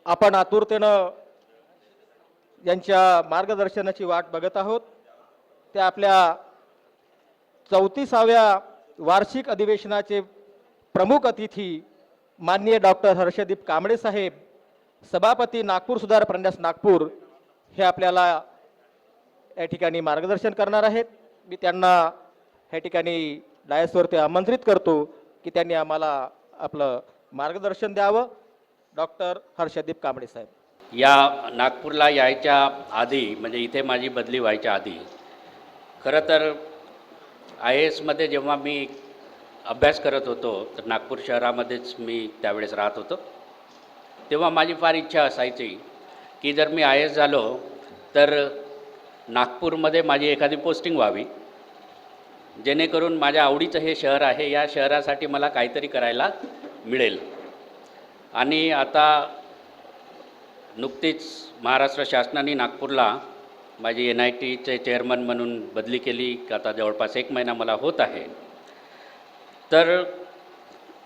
आपण आतुरतेनं यांच्या मार्गदर्शनाची वाट बघत आहोत। ते आपल्या 34व्या वार्षिक अधिवेशनाचे प्रमुख अतिथी माननीय डॉक्टर हर्षदीप कांबळे साहेब, सभापती नागपूर सुधार प्रन्यास नागपूर, हे आपल्याला या ठिकाणी मार्गदर्शन करणार आहेत। मी त्यांना या ठिकाणी डायसवरती आमंत्रित करतो की त्यांनी आम्हाला आपलं मार्गदर्शन द्यावं। डॉक्टर हर्षदीप कांबळे साहेब। या नागपूरला यायच्या आधी, म्हणजे इथे माझी बदली व्हायच्या आधी, खरं तर IASमध्ये जेव्हा मी अभ्यास करत होतो तर नागपूर शहरामध्येच मी त्यावेळेस राहत होतो। तेव्हा माझी फार इच्छा असायची की जर मी IAS झालो तर नागपूरमध्ये माझी एखादी पोस्टिंग व्हावी, जेणेकरून माझ्या आवडीचं हे शहर आहे, या शहरासाठी मला काहीतरी करायला मिळेल। आणि आता नुकतीच महाराष्ट्र शासनाने नागपूरला माझी NITचे चेअरमन म्हणून बदली केली, आता जवळपास 1 महिना मला होत आहे। तर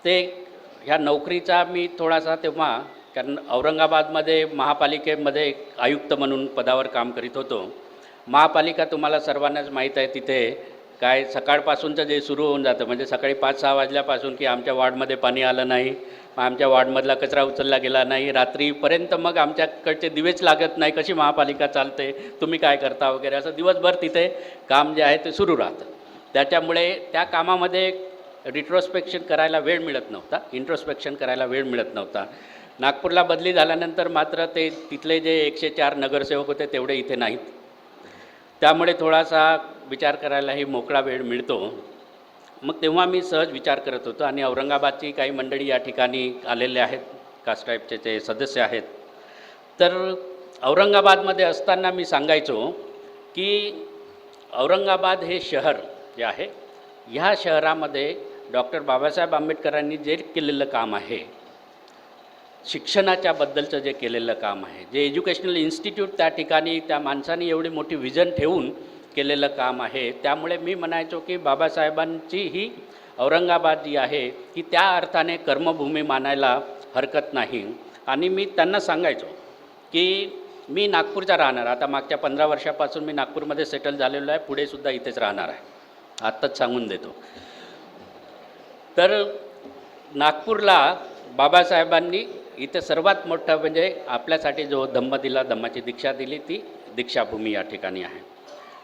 ते ह्या नोकरीचा मी थोडासा तेव्हा, कारण औरंगाबादमध्ये महापालिकेमध्ये आयुक्त म्हणून पदावर काम करीत होतो। महापालिका तुम्हाला सर्वांनाच माहीत आहे, तिथे काय सकाळपासूनचं जे सुरू होऊन जातं, म्हणजे सकाळी 5-6 वाजल्यापासून की आमच्या वॉर्डमध्ये पाणी आलं नाही, आमच्या वॉर्डमधला कचरा उचलला गेला नाही, रात्रीपर्यंत मग आमच्याकडचे दिवेच लागत नाही, कशी महापालिका चालते, तुम्ही काय करता वगैरे, असं दिवसभर तिथे काम जे आहे ते सुरू राहतं। त्याच्यामुळे त्या कामामध्ये रिट्रोस्पेक्शन करायला वेळ मिळत नव्हता, इंट्रोस्पेक्शन करायला वेळ मिळत नव्हता। नागपूरला बदली झाल्यानंतर मात्र ते तिथले जे 104 नगरसेवक होते तेवढे इथे नाहीत, त्यामुळे थोडासा विचार करायलाही मोकळा वेळ मिळतो। मग तेव्हा मी सहज विचार करत होतो आणि औरंगाबादची काही मंडळी या ठिकाणी आलेले आहेत, कास्ट ट्राईबचे ते सदस्य आहेत। तर औरंगाबादमध्ये असताना मी सांगायचो की औरंगाबाद हे शहर जे आहे, ह्या शहरामध्ये डॉक्टर बाबासाहेब आंबेडकरांनी जे केलेलं काम आहे, शिक्षणाच्या बद्दलचं जे केलेलं काम आहे, जे एज्युकेशनल इन्स्टिट्यूट त्या ठिकाणी त्या माणसाने एवढी मोठी विजन ठेवून केलेलं काम आहे, त्यामुळे मी म्हणायचो की बाबासाहेबांची ही औरंगाबाद जी आहे की त्या अर्थाने कर्मभूमी मानायला हरकत नाही। आणि मी त्यांना सांगायचो की मी नागपूरचा राहणार, आता मागच्या 15 वर्षापासून मी नागपूरमध्ये सेटल झालेलो आहे, पुढे सुद्धा इथेच राहणार आहे, आत्ताच सांगून देतो। तर नागपूरला बाबासाहेबांनी इथे सर्वात मोठं म्हणजे आपल्यासाठी जो धम्म दिला, धम्माची दीक्षा दिली, ती दीक्षाभूमी या ठिकाणी आहे।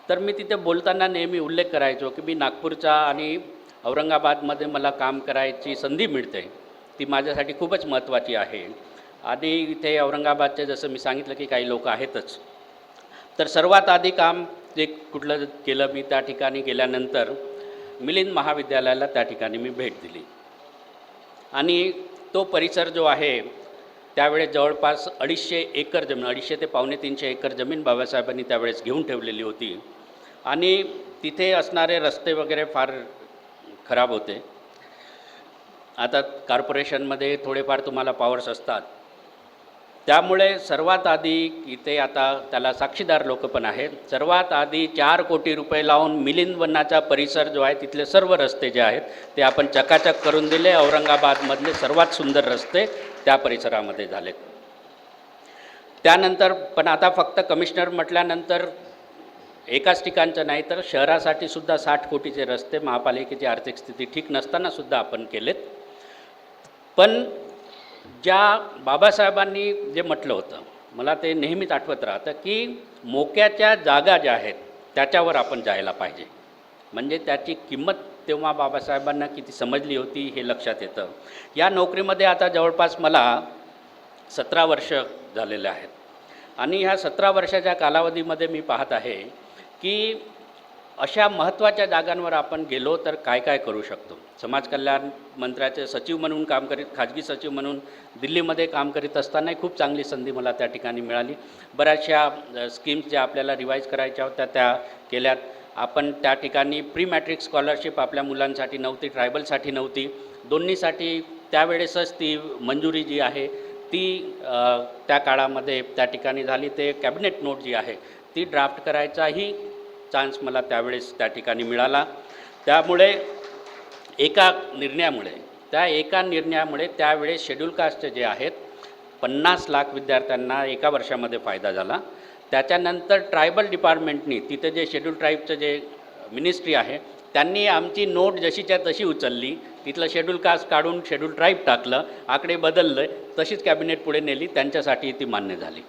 तर मी तिथे बोलताना नेहमी उल्लेख करायचो की मी नागपूरचा आणि औरंगाबादमध्ये मला काम करायची संधी मिळते, ती माझ्यासाठी खूपच महत्त्वाची आहे। आणि इथे औरंगाबादचे जसं मी सांगितलं की काही लोक आहेतच। तर सर्वात आधी काम जे कुठलं केलं मी, त्या ठिकाणी गेल्यानंतर मिलिंद महाविद्यालयाला त्या ठिकाणी मी भेट दिली आणि तो परिसर जो आहे त्यावेळेस जवळपास 250 एकर जमीन, 250 ते 250 एकर जमीन बाबासाहेबांनी त्यावेळेस घेऊन ठेवलेली होती आणि तिथे असणारे रस्ते वगैरे फार खराब होते। आता कॉर्पोरेशनमध्ये थोडेफार तुम्हाला पॉवर्स असतात, त्यामुळे सर्वात आधी इथे आता त्याला साक्षीदार लोक पण आहेत, सर्वात आधी 4 कोटी रुपये लावून मिलिंद वनाचा परिसर जो आहे तिथले सर्व रस्ते जे आहेत ते आपण चकाचक करून दिले। औरंगाबादमधले सर्वात सुंदर रस्ते त्या परिसरामध्ये झालेत। त्यानंतर पण आता फक्त कमिशनर म्हटल्यानंतर एकाच ठिकाणचं नाही, तर शहरासाठी सुद्धा 60 कोटीचे रस्ते महापालिकेची आर्थिक स्थिती ठीक नसताना सुद्धा आपण केलेत। पण ज्या बाबासाहेबांनी जे म्हटलं होतं, मला ते नेहमीच आठवत राहतं की मोक्याच्या जागा ज्या आहेत त्याच्यावर आपण जायला पाहिजे, म्हणजे त्याची किंमत तेव्हा बाबासाहेबांना किती समजली होती हे लक्षात येतं। या नोकरीमध्ये आता जवळपास मला 17 वर्ष झालेले आहेत आणि ह्या 17 वर्षाच्या कालावधीमध्ये मी पाहत आहे की अशा महत्त्वाच्या जागांवर आपण गेलो तर काय काय करू शकतो। समाज कल्याण मंत्र्याचे सचिव म्हणून काम करीत, खाजगी सचिव म्हणून दिल्लीमध्ये काम करीत असतानाही खूप चांगली संधी मला त्या ठिकाणी मिळाली। बऱ्याचशा स्कीम्स ज्या आपल्याला रिवाईज करायच्या होत्या त्या केल्यात आपण। त्या ठिकाणी प्री मॅट्रिक स्कॉलरशिप आपल्या मुलांसाठी नव्हती, ट्रायबलसाठी नव्हती, दोन्हीसाठी त्यावेळेसच ती मंजुरी जी आहे ती त्या काळामध्ये त्या ठिकाणी झाली। ते कॅबिनेट नोट जी आहे ती ड्राफ्ट करायचाही चान्स मला त्यावेळेस त्या ठिकाणी मिळाला। त्यामुळे एका निर्णयामुळे त्यावेळेस शेड्यूल कास्टचे जे आहेत 50 लाख विद्यार्थ्यांना एका वर्षामध्ये फायदा झाला. त्याच्यानंतर ट्रायबल डिपार्टमेंटनी तिथे जे शेड्यूल ट्राईबचं जे मिनिस्ट्री आहे त्यांनी आमची नोट जशीच्या तशी उचलली, तिथलं शेड्यूल कास्ट काढून शेड्यूल ट्राईब टाकलं, आकडे बदलले, तशीच कॅबिनेट पुढे नेली, त्यांच्यासाठी ती मान्य झाली.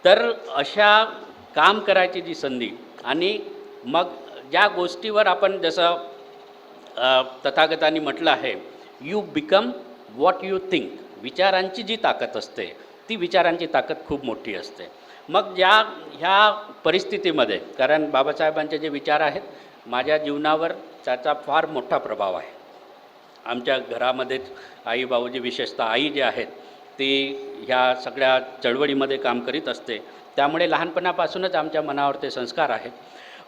तर अशा काम करायची जी संधी आणि मग ज्या गोष्टीवर आपण जसं तथागतांनी म्हटलं आहे, you become what you think. विचारांची जी ताकद असते ती विचारांची ताकद खूप मोठी असते. मग ह्या परिस्थितीमध्ये, कारण बाबासाहेबांचे जे विचार आहेत माझ्या जीवनावर त्याचा फार मोठा प्रभाव आहे. आमच्या घरामध्येच आई बाबूजी, विशेषतः आई जे आहेत ती ह्या सगळ्या चळवळीमध्ये काम करीत असते, त्यामुळे लहानपणापासूनच आमच्या मनावर ते संस्कार आहेत.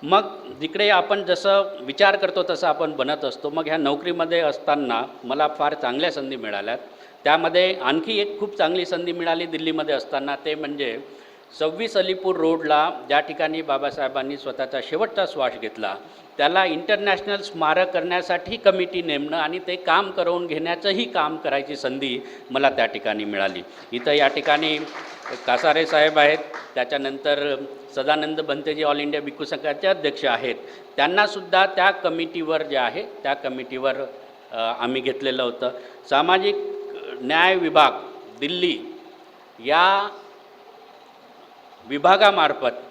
मग जिकडे आपण जसं विचार करतो तसं आपण बनत असतो. मग ह्या नोकरीमध्ये असताना मला फार चांगल्या संधी मिळाल्यात. त्यामध्ये आणखी एक खूप चांगली संधी मिळाली दिल्लीमध्ये असताना, ते म्हणजे 26 अलीपूर रोडला ज्या ठिकाणी बाबासाहेबांनी स्वतःचा शेवटचा श्वास घेतला त्याला इंटरनॅशनल स्मारक करण्यासाठी कमिटी नेमणं आणि ते काम करून घेण्याचंही काम करायची संधी मला त्या ठिकाणी मिळाली. इथं या ठिकाणी कासारे साहेब आहेत, त्याच्यानंतर सदानंद भंतेजी ऑल इंडिया भिक्खू संघाचे अध्यक्ष आहेत, त्यांनासुद्धा त्या कमिटीवर जे आहे त्या कमिटीवर आम्ही घेतलेलं होतं. सामाजिक न्याय विभाग दिल्ली या विभागामार्फत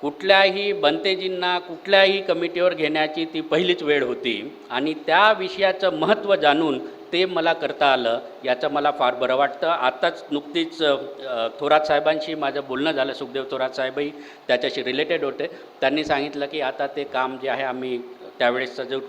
कुठल्याही भंतेजींना कुठल्याही कमिटीवर घेण्याची ती पहिलीच वेळ होती आणि त्या विषयाचं महत्त्व जाणून ते मला करता आलं, याचं मला फार बरं वाटतं. आत्ताच नुकतीच थोरात साहेबांशी माझं बोलणं झालं, सुखदेव थोरात साहेबही त्याच्याशी रिलेटेड होते. त्यांनी सांगितलं की आता ते काम जे आहे आम्ही त्यावेळेसचं जो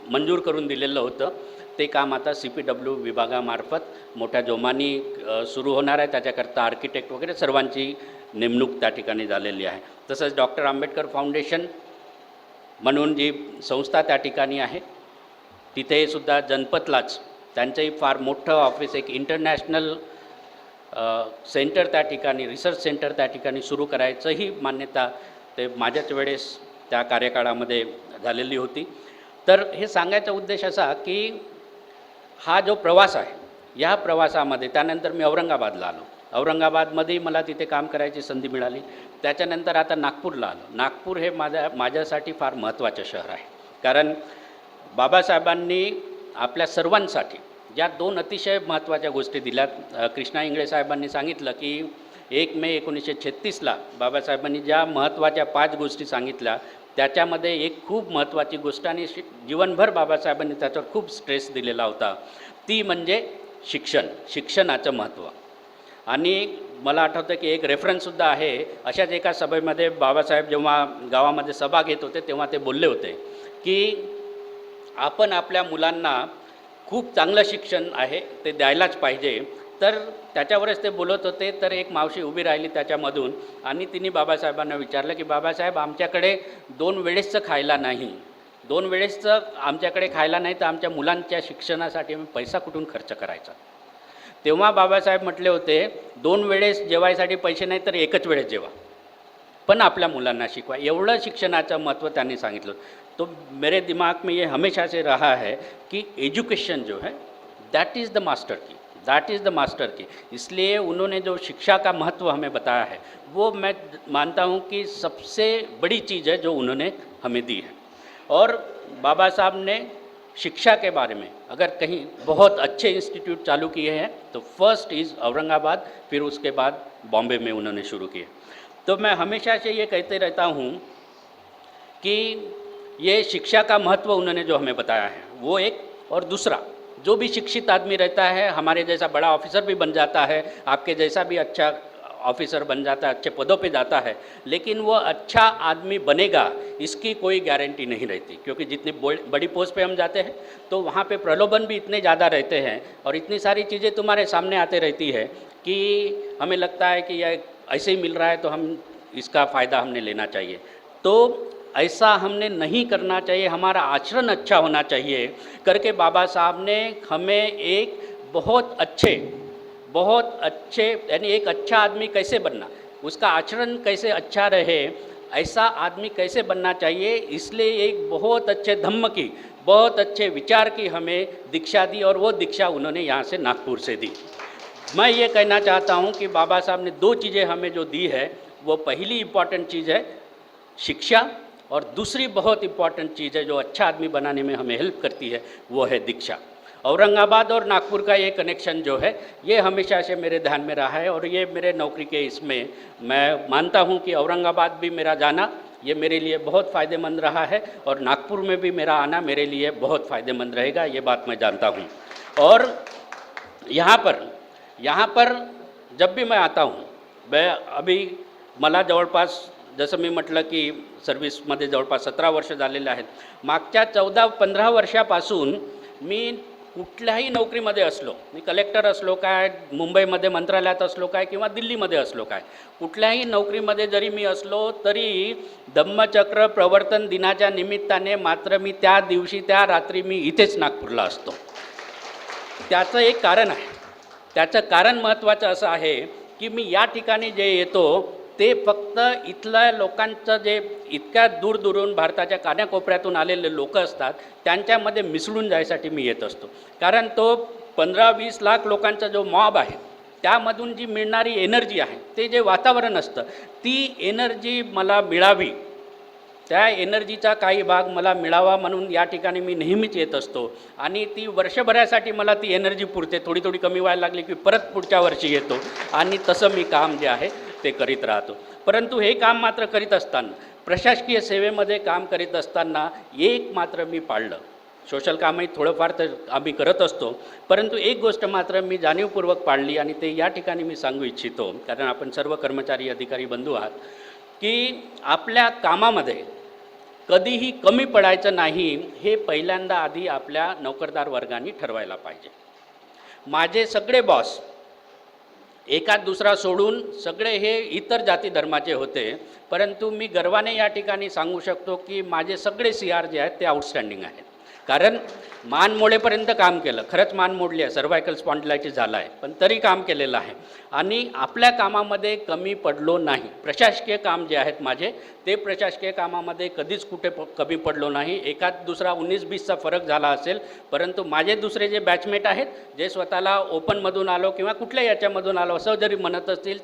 मंजूर करून दिलेलं होतं ते काम आता CPW विभागामार्फत मोठ्या जोमाने सुरू होणार आहे. त्याच्याकरता आर्किटेक्ट वगैरे सर्वांची नेमणूक त्या ठिकाणी झालेली आहे. तसंच डॉक्टर आंबेडकर फाउंडेशन म्हणून जी संस्था त्या ठिकाणी आहे तिथे सुद्धा जनपथलाच त्यांचंही फार मोठं ऑफिस, एक इंटरनॅशनल सेंटर त्या ठिकाणी, रिसर्च सेंटर त्या ठिकाणी सुरू करायचंही मान्यता ते माझ्याच वेळेस त्या कार्यकाळामध्ये झालेली होती. तर हे सांगायचा उद्देश असा की हा जो प्रवास आहे या प्रवासामध्ये त्यानंतर मी औरंगाबादला आलो. औरंगाबादमध्ये मला तिथे काम करायची संधी मिळाली. त्याच्यानंतर आता नागपूरला आलो. नागपूर हे माझ्यासाठी फार महत्त्वाचं शहर आहे, कारण बाबासाहेबांनी आपल्या सर्वांसाठी ज्या 2 अतिशय महत्त्वाच्या गोष्टी दिल्यात. कृष्णा इंगळे साहेबांनी सांगितलं की 1 मे 1936ला बाबासाहेबांनी ज्या महत्त्वाच्या 5 गोष्टी सांगितल्या त्याच्यामध्ये एक खूप महत्त्वाची गोष्ट आणि जीवनभर बाबासाहेबांनी त्याच्यावर खूप स्ट्रेस दिलेला होता, ती म्हणजे शिक्षणाचं महत्त्व. आणि मला आठवतं की एक रेफरन्ससुद्धा आहे, अशाच एका सभेमध्ये बाबासाहेब जेव्हा गावामध्ये सभा घेत होते तेव्हा ते बोलले होते की आपण आपल्या मुलांना खूप चांगलं शिक्षण आहे ते द्यायलाच पाहिजे. तर त्याच्यावरच ते बोलत होते, तर एक मावशी उभी राहिली त्याच्यामधून आणि तिने बाबासाहेबांना विचारलं की बाबासाहेब, आमच्याकडे 2 वेळेसचं खायला नाही, 2 वेळेसचं आमच्याकडे खायला नाही, तर आमच्या मुलांच्या शिक्षणासाठी आम्ही पैसा कुठून खर्च करायचा. तेव्हा बाबासाहेब म्हटले होते 2 वेळेस जेवायसाठी पैसे नाही तर एकच वेळेस जेवा, पण आपल्या मुलांना शिकवा. एवढं शिक्षणाचं महत्त्व त्यांनी सांगितलं. तो मेरे दिमाग में ये हमेशा से रहा है कि एजुकेशन जो है दैट इज़ द मास्टर की, दैट इज़ द मास्टर की. इसलिए उन्होंने जो शिक्षा का महत्व हमें बताया है वो मैं मानता हूँ कि सबसे बड़ी चीज़ है जो उन्होंने हमें दी है. और बाबा साहब ने शिक्षा के बारे में अगर कहीं बहुत अच्छे इंस्टीट्यूट चालू किए हैं तो फर्स्ट इज़ औरंगाबाद, फिर उसके बाद बॉम्बे में उन्होंने शुरू किए. तो मैं हमेशा से ये कहते रहता हूँ कि ये शिक्षा का महत्व उन्होंने जो हमें बताया है वो एक, और दूसरा जो भी शिक्षित आदमी रहता है हमारे जैसा बड़ा ऑफिसर भी बन जाता है, आपके जैसा भी अच्छा ऑफिसर बन जाता है, अच्छे पदों पे जाता है, लेकिन वो अच्छा आदमी बनेगा इसकी कोई गारंटी नहीं रहती. क्योंकि जितनी बड़ी पोस्ट पे हम जाते हैं तो वहाँ पे प्रलोभन भी इतने ज़्यादा रहते हैं और इतनी सारी चीज़ें तुम्हारे सामने आते रहती है कि हमें लगता है कि यह ऐसे ही मिल रहा है तो हम इसका फ़ायदा हमने लेना चाहिए. तो ऐसा हमने नहीं करना चाहिए, हमारा आचरण अच्छा होना चाहिए करके बाबा साहब ने हमें एक बहुत अच्छे यानी एक अच्छा आदमी कैसे बनना, उसका आचरण कैसे अच्छा रहे, ऐसा आदमी कैसे बनना चाहिए, इसलिए एक बहुत अच्छे धम्म की, बहुत अच्छे विचार की हमें दीक्षा दी और वो दीक्षा उन्होंने यहाँ से नागपुर से दी. मैं ये कहना चाहता हूँ कि बाबा साहब ने दो चीज़ें हमें जो दी है, वो पहली इम्पॉर्टेंट चीज़ है शिक्षा, और दूसरी बहुत इम्पॉर्टेंट चीज़ है जो अच्छा आदमी बनाने में हमें हेल्प करती है, वो है दीक्षा। औरंगाबाद और नागपुर का ये कनेक्शन जो है, ये हमेशा से मेरे ध्यान में रहा है, और ये मेरे नौकरी के इसमें मैं मानता हूँ कि औरंगाबाद भी मेरा जाना ये मेरे लिए बहुत फ़ायदेमंद रहा है, और नागपुर में भी मेरा आना मेरे लिए बहुत फ़ायदेमंद रहेगा, ये बात मैं जानता हूँ। और यहाँ पर जब भी मैं आता हूँ, मैं अभी मला जवळपास जसं मी म्हटलं की सर्व्हिसमध्ये जवळपास 17 वर्ष झालेले आहेत. मागच्या 14-15 वर्षापासून मी कुठल्याही नोकरीमध्ये असलो, मी कलेक्टर असलो काय, मुंबईमध्ये मंत्रालयात असलो काय, किंवा दिल्लीमध्ये असलो काय, कुठल्याही नोकरीमध्ये जरी मी असलो तरी धम्मचक्र प्रवर्तन दिनाच्या निमित्ताने मात्र मी त्या दिवशी त्या रात्री मी इथेच नागपूरला असतो. त्याचं एक कारण आहे. त्याचं कारण महत्त्वाचं असं आहे की मी या ठिकाणी जे येतो ते फक्त इथल्या लोकांचं जे इतक्या दूरदूरून भारताच्या कानाकोपऱ्यातून आलेले लोक असतात त्यांच्यामध्ये मिसळून जायसाठी मी येत असतो. कारण तो 15-20 लाख लोकांचा जो मॉब आहे त्यामधून जी मिळणारी एनर्जी आहे, ते जे वातावरण असतं, ती एनर्जी मला मिळावी, त्या एनर्जीचा काही भाग मला मिळावा म्हणून या ठिकाणी मी नेहमीच येत असतो. आणि ती वर्षभरासाठी मला ती एनर्जी पुरते. थोडी थोडी कमी व्हायला लागली की परत पुढच्या वर्षी येतो, आणि तसं मी काम जे आहे ते करीत राहतो. परंतु हे काम मात्र करीत असताना, प्रशासकीय सेवेमध्ये काम करीत असताना एक मात्र मी पाळलं. सोशल कामही थोडंफार तर आम्ही करत असतो, परंतु एक गोष्ट मात्र मी जाणीवपूर्वक पाळली, आणि ते या ठिकाणी मी सांगू इच्छितो, कारण आपण सर्व कर्मचारी अधिकारी बंधू आहात, की आपल्या कामामध्ये कधीही कमी पडायचं नाही, हे पहिल्यांदा आधी आपल्या नोकरदार वर्गाने ठरवायला पाहिजे. माझे सगळे बॉस एकात दुसरा सोडून सगळे हे इतर जाती धर्माचे होते, परंतु मी गर्वाने या ठिकाणी सांगू शकतो की माझे सगळे CR जे आहेत ते आउटस्टँडिंग आहेत. कारण मान मोडेपर्यंत काम केलं, खरंच मान मोडली आहे, सर्वायकल स्पॉन्डिलायटिस झाला आहे, पण तरी काम केलेलं आहे, आणि आपल्या कामामध्ये कमी पडलो नाही. प्रशासकीय काम जे आहेत माझे, ते प्रशासकीय कामामध्ये कधीच कुठे कमी पडलो नाही. एकात दुसरा 19-20चा फरक झाला असेल, परंतु माझे दुसरे जे बॅचमेट आहेत, जे स्वतःला ओपनमधून आलो किंवा कुठल्याही याच्यामधून आलो असं जरी म्हणत असतील,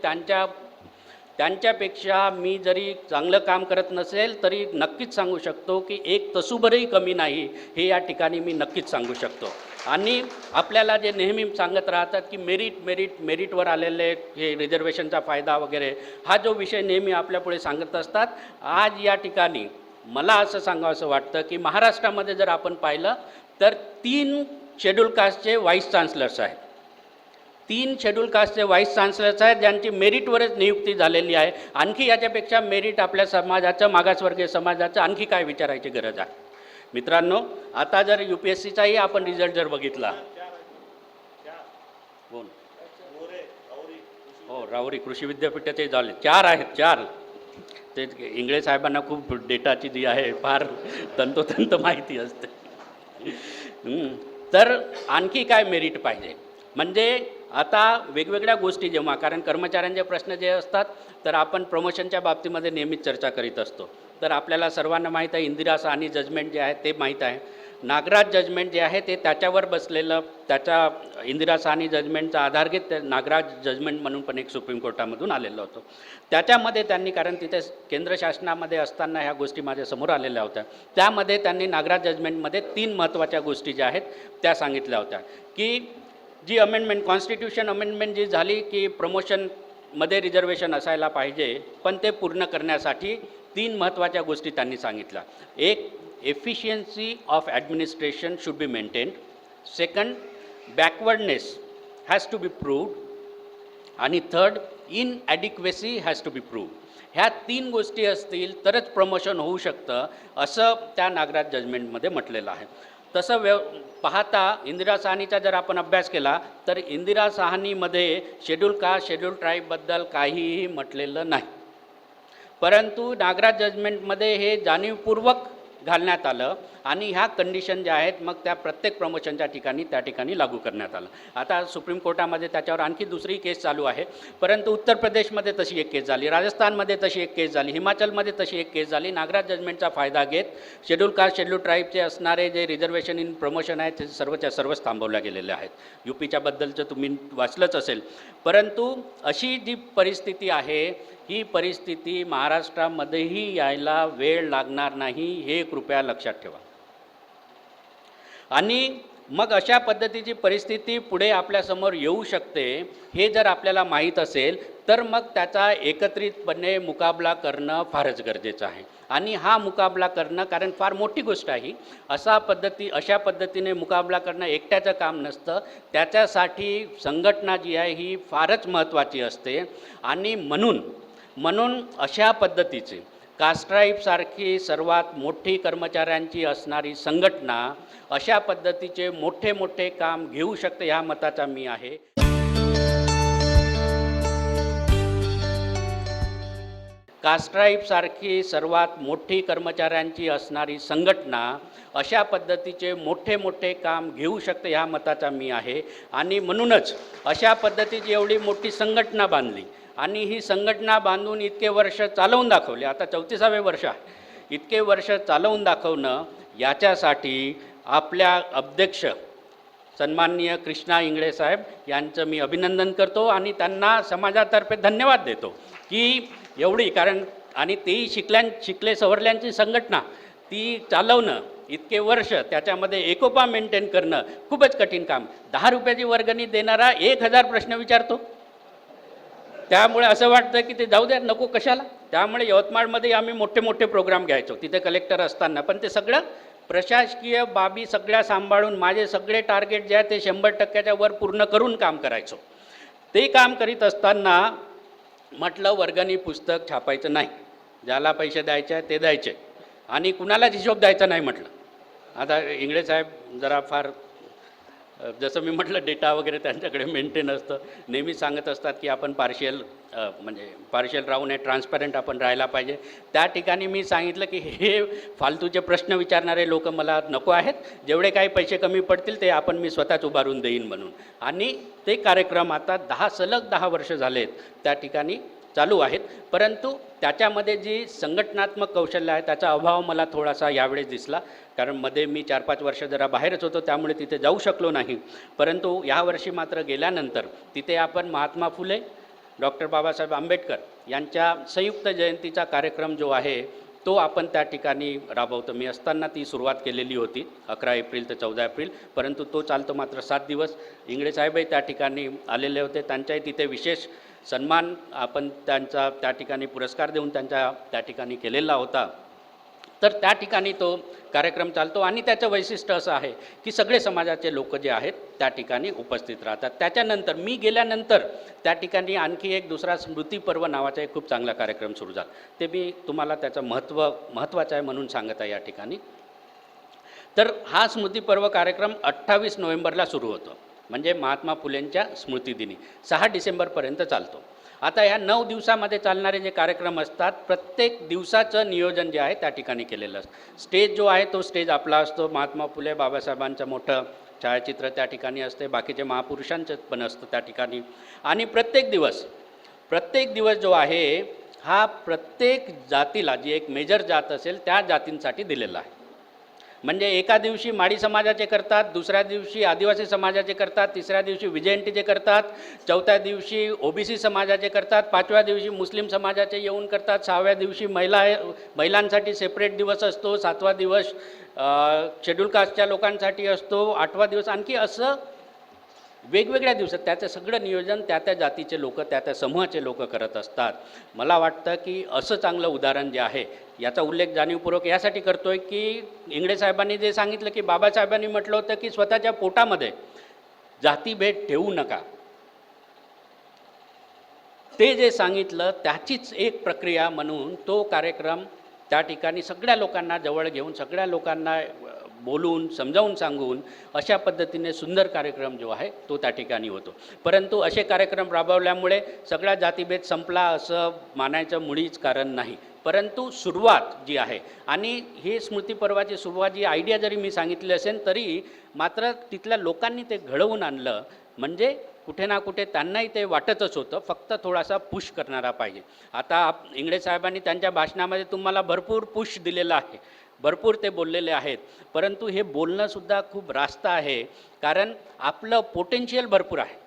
त्यांच्यापेक्षा मी जरी चांगलं काम करत नसेल तरी नक्कीच सांगू शकतो की एक तसूभरही कमी नाही, हे या ठिकाणी मी नक्कीच सांगू शकतो. आणि आपल्याला जे नेहमी सांगत राहतात की मेरिटवर आलेले हे रिझर्वेशनचा फायदा वगैरे, हा जो विषय नेहमी आपल्यापुढे सांगत असतात, आज या ठिकाणी मला असं सांगावंसं वाटतं की महाराष्ट्रामध्ये जर आपण पाहिलं तर 3 शेड्यूल कास्टचे व्हाईस चान्सलर्स आहेत. 3 शेड्यूल कास्टचे व्हाईस चान्सलर्स आहेत ज्यांची मेरिटवरच नियुक्ती झालेली आहे. आणखी याच्यापेक्षा मेरिट आपल्या समाजाचं, मागासवर्गीय समाजाचं आणखी काय विचारायची गरज आहे. मित्रांनो, आता जर UPSCचाही आपण रिझल्ट जर बघितला, हो राहुरी कृषी विद्यापीठाचे झाले 4 आहेत, 4. ते इंगळे साहेबांना खूप डेटाची जी आहे फार तंतोतंत माहिती असते. तर आणखी काय मेरिट पाहिजे. म्हणजे आता वेगवेगळ्या गोष्टी जेव्हा, कारण कर्मचाऱ्यांचे प्रश्न जे असतात तर आपण प्रमोशनच्या बाबतीमध्ये नेहमीच चर्चा करीत असतो. तर आपल्याला सर्वांना माहीत आहे इंदिरा साहनी जजमेंट जे आहे ते माहीत आहे. नागराज जजमेंट जे आहे ते त्याच्यावर बसलेलं, त्याच्या इंदिरा साहनी जजमेंटचा आधार घेत नागराज जजमेंट म्हणून पण एक सुप्रीम कोर्टामधून आलेलं होतं. त्याच्यामध्ये त्यांनी, कारण तिथे केंद्र शासनामध्ये असताना ह्या गोष्टी माझ्यासमोर आलेल्या होत्या, त्यामध्ये त्यांनी नागराज जजमेंटमध्ये 3 महत्त्वाच्या गोष्टी ज्या आहेत त्या सांगितल्या होत्या. की जी अमेंडमेंट, कॉन्स्टिट्यूशन अमेंडमेंट जी झाली की प्रमोशनमध्ये रिझर्वेशन असायला पाहिजे, पण ते पूर्ण करण्यासाठी 3 महत्त्वाच्या गोष्टी त्यांनी सांगितल्या. एक, efficiency of administration should be maintained. Second, backwardness has to be proved. आणि third, inadequacy has to be proved. ह्या 3 गोष्टी असतील तरच प्रमोशन होऊ शकतं, असं त्या नागराज जजमेंटमध्ये म्हटलेलं आहे. तसं पाहता इंदिरा साहनीचा जर आपण अभ्यास केला तर इंदिरा साहनीमध्ये शेड्यूल कास्ट, शेड्यूल ट्राईबबद्दल काहीही म्हटलेलं नाही, परंतु नागराज जजमेंटमध्ये हे जाणीवपूर्वक घालण्यात आलं आणि ह्या कंडिशन ज्या आहेत मग त्या प्रत्येक प्रमोशनच्या ठिकाणी त्या ठिकाणी लागू करण्यात आलं. आता सुप्रीम कोर्टामध्ये त्याच्यावर आणखी दुसरी केस चालू आहे, परंतु उत्तर प्रदेशमध्ये तशी एक केस झाली, राजस्थानमध्ये तशी एक केस झाली, हिमाचलमध्ये तशी एक केस झाली. नागराज जजमेंटचा फायदा घेत शेड्यूल कास्ट शेड्यूल ट्राईबचे असणारे जे रिझर्वेशन इन प्रमोशन आहेत ते सर्वच्या सर्वच थांबवल्या गेलेले आहेत. UPच्या बद्दलचं तुम्ही वाचलंच असेल. परंतु अशी जी परिस्थिती आहे ही परिस्थिती महाराष्ट्रामध्येही यायला वेळ लागणार नाही, हे कृपया लक्षात ठेवा. आणि मग अशा पद्धतीची परिस्थिती पुढे आपल्यासमोर येऊ शकते हे जर आपल्याला माहीत असेल तर मग त्याचा एकत्रितपणे मुकाबला करणं फारच गरजेचं आहे. आणि हा मुकाबला करणं, कारण फार मोठी गोष्ट आहे, अशा पद्धतीने मुकाबला करणं एकट्याचं काम नसतं. त्याच्यासाठी संघटना जी आहे ही फारच महत्त्वाची असते. आणि म्हणून अशा पद्धतीचे कास्ट्राईबसारखी सर्वात मोठी कर्मचाऱ्यांची असणारी संघटना अशा पद्धतीचे मोठे मोठे काम घेऊ शकते ह्या मताचा मी आहे. कास्ट्राईबसारखी सर्वात मोठी कर्मचाऱ्यांची असणारी संघटना अशा पद्धतीचे मोठे मोठे काम घेऊ शकते ह्या मताचा मी आहे. आणि म्हणूनच अशा पद्धतीची एवढी मोठी संघटना बांधली आणि ही संघटना बांधून इतके वर्ष चालवून दाखवले, आता 34वे वर्ष आहे, इतके वर्ष चालवून दाखवणं याच्यासाठी आपल्या अध्यक्ष सन्माननीय कृष्णा इंगळे साहेब यांचं मी अभिनंदन करतो आणि त्यांना समाजातर्फे धन्यवाद देतो की एवढी, कारण आणि तेही शिकले सवरल्यांची संघटना ती चालवणं इतके वर्ष, त्याच्यामध्ये एकोपा मेंटेन करणं खूपच कठीण काम. 10 रुपयाची वर्गणी देणारा 1000 प्रश्न विचारतो, त्यामुळे असं वाटतं की ते जाऊ द्या, नको कशाला. त्यामुळे यवतमाळमध्ये आम्ही मोठे मोठे प्रोग्राम घ्यायचो तिथे कलेक्टर असताना, पण ते सगळं प्रशासकीय बाबी सगळ्या सांभाळून माझे सगळे टार्गेट जे आहे ते 100%च्या वर पूर्ण करून काम करायचो. ते काम करीत असताना म्हटलं वर्गणी पुस्तक छापायचं नाही, ज्याला पैसे द्यायचे आहे ते द्यायचे आणि कुणालाच हिशोब द्यायचा नाही म्हटलं. आता इंगळे साहेब जरा फार जसं मी म्हटलं डेटा वगैरे त्यांच्याकडे मेंटेन असतं, नेहमी सांगत असतात की आपण पार्शियल राहून हे ट्रान्सपरंट आपण राहायला पाहिजे. त्या ठिकाणी मी सांगितलं की हे फालतूचे प्रश्न विचारणारे लोक मला नको आहेत, जेवढे काही पैसे कमी पडतील ते मी स्वतःच उभारून देईन म्हणून. आणि ते कार्यक्रम आता सलग 10 वर्ष झालेत त्या ठिकाणी चालू आहेत. परंतु त्याच्यामध्ये जी संघटनात्मक कौशल्य आहे त्याचा अभाव मला थोडासा यावेळेस दिसला, कारण मध्ये मी 4-5 वर्ष जरा बाहेरच होतो त्यामुळे तिथे जाऊ शकलो नाही. परंतु यावर्षी मात्र गेल्यानंतर तिथे आपण महात्मा फुले, डॉक्टर बाबासाहेब आंबेडकर यांच्या संयुक्त जयंतीचा कार्यक्रम जो आहे तो आपण त्या ठिकाणी राबवतो. मी असताना ती सुरुवात केलेली होती 11 एप्रिल ते 14 एप्रिल, परंतु तो चालतो मात्र 7 दिवस. इंगळे साहेबही त्या ठिकाणी आलेले होते, त्यांच्याही तिथे विशेष सन्मान आपण त्यांचा त्या ठिकाणी पुरस्कार देऊन त्यांच्या त्या ठिकाणी केलेला होता. तर त्या ठिकाणी तो कार्यक्रम चालतो आणि त्याचं वैशिष्ट्य असं आहे की सगळे समाजाचे लोक जे आहेत त्या ठिकाणी उपस्थित राहतात. त्याच्यानंतर मी गेल्यानंतर त्या ठिकाणी आणखी एक दुसरा स्मृतिपर्व नावाचा एक खूप चांगला कार्यक्रम सुरू झाला. ते मी तुम्हाला त्याचं महत्त्वाचं आहे म्हणून सांगत आहे या ठिकाणी. तर हा स्मृतिपर्व कार्यक्रम 28 नोव्हेंबरला सुरू होतो, म्हणजे महात्मा फुलेंच्या स्मृतिदिनी 6 डिसेंबरपर्यंत चालतो. आता ह्या 9 दिवसामध्ये चालणारे जे कार्यक्रम असतात प्रत्येक दिवसाचं नियोजन जे आहे त्या ठिकाणी केलेलं असतं. स्टेज जो आहे तो स्टेज आपला असतो, महात्मा फुले बाबासाहेबांचं मोठं छायाचित्र त्या ठिकाणी असते, बाकीचे महापुरुषांचं पण असतं त्या ठिकाणी. आणि प्रत्येक दिवस जो आहे हा प्रत्येक जातीला, जी एक मेजर जात असेल त्या जातींसाठी दिलेला आहे. म्हणजे एका दिवशी माडी समाजाचे करतात, दुसऱ्या दिवशी आदिवासी समाजाचे करतात, तिसऱ्या दिवशी विजयंतीचे करतात, चौथ्या दिवशी OBC समाजाचे करतात, 5व्या दिवशी मुस्लिम समाजाचे येऊन करतात, 6व्या दिवशी महिलांसाठी सेपरेट दिवस असतो, 7वा दिवस शेड्यूल कास्टच्या लोकांसाठी असतो, 8वा दिवस आणखी असं वेगवेगळ्या दिवसात त्याचं सगळं नियोजन त्या जातीचे लोक त्या समूहाचे लोक करत असतात. मला वाटतं की असं चांगलं उदाहरण जे आहे याचा उल्लेख जाणीवपूर्वक यासाठी करतो आहे की इंगळे साहेबांनी जे सांगितलं की बाबासाहेबांनी म्हटलं होतं की स्वतःच्या पोटामध्ये जातीभेद ठेवू नका, ते जे सांगितलं त्याचीच एक प्रक्रिया म्हणून तो कार्यक्रम त्या ठिकाणी सगळ्या लोकांना जवळ घेऊन सगळ्या लोकांना बोलून समजावून सांगून अशा पद्धतीने सुंदर कार्यक्रम जो आहे तो त्या ठिकाणी होतो. परंतु असे कार्यक्रम राबवल्यामुळे सगळा जातीभेद संपला असं मानायचं मुळीच कारण नाही. परंतु सुरुवात जी आहे आणि ही स्मृतिपर्वाची सुरुवात जी आयडिया जरी मी सांगितली असेल तरी मात्र तिथल्या लोकांनी ते घडवून आणलं म्हणजे कुठे ना कुठे त्यांनाही ते वाटतच होतं, फक्त थोडासा पुश करणारा पाहिजे. आता इंगळे साहेबांनी त्यांच्या भाषणामध्ये तुम्हाला भरपूर पुश दिलेलं आहे, भरपूर ते बोललेले आहेत. परंतु हे बोलणंसुद्धा खूप रास्त आहे, कारण आपलं पोटेन्शियल भरपूर आहे,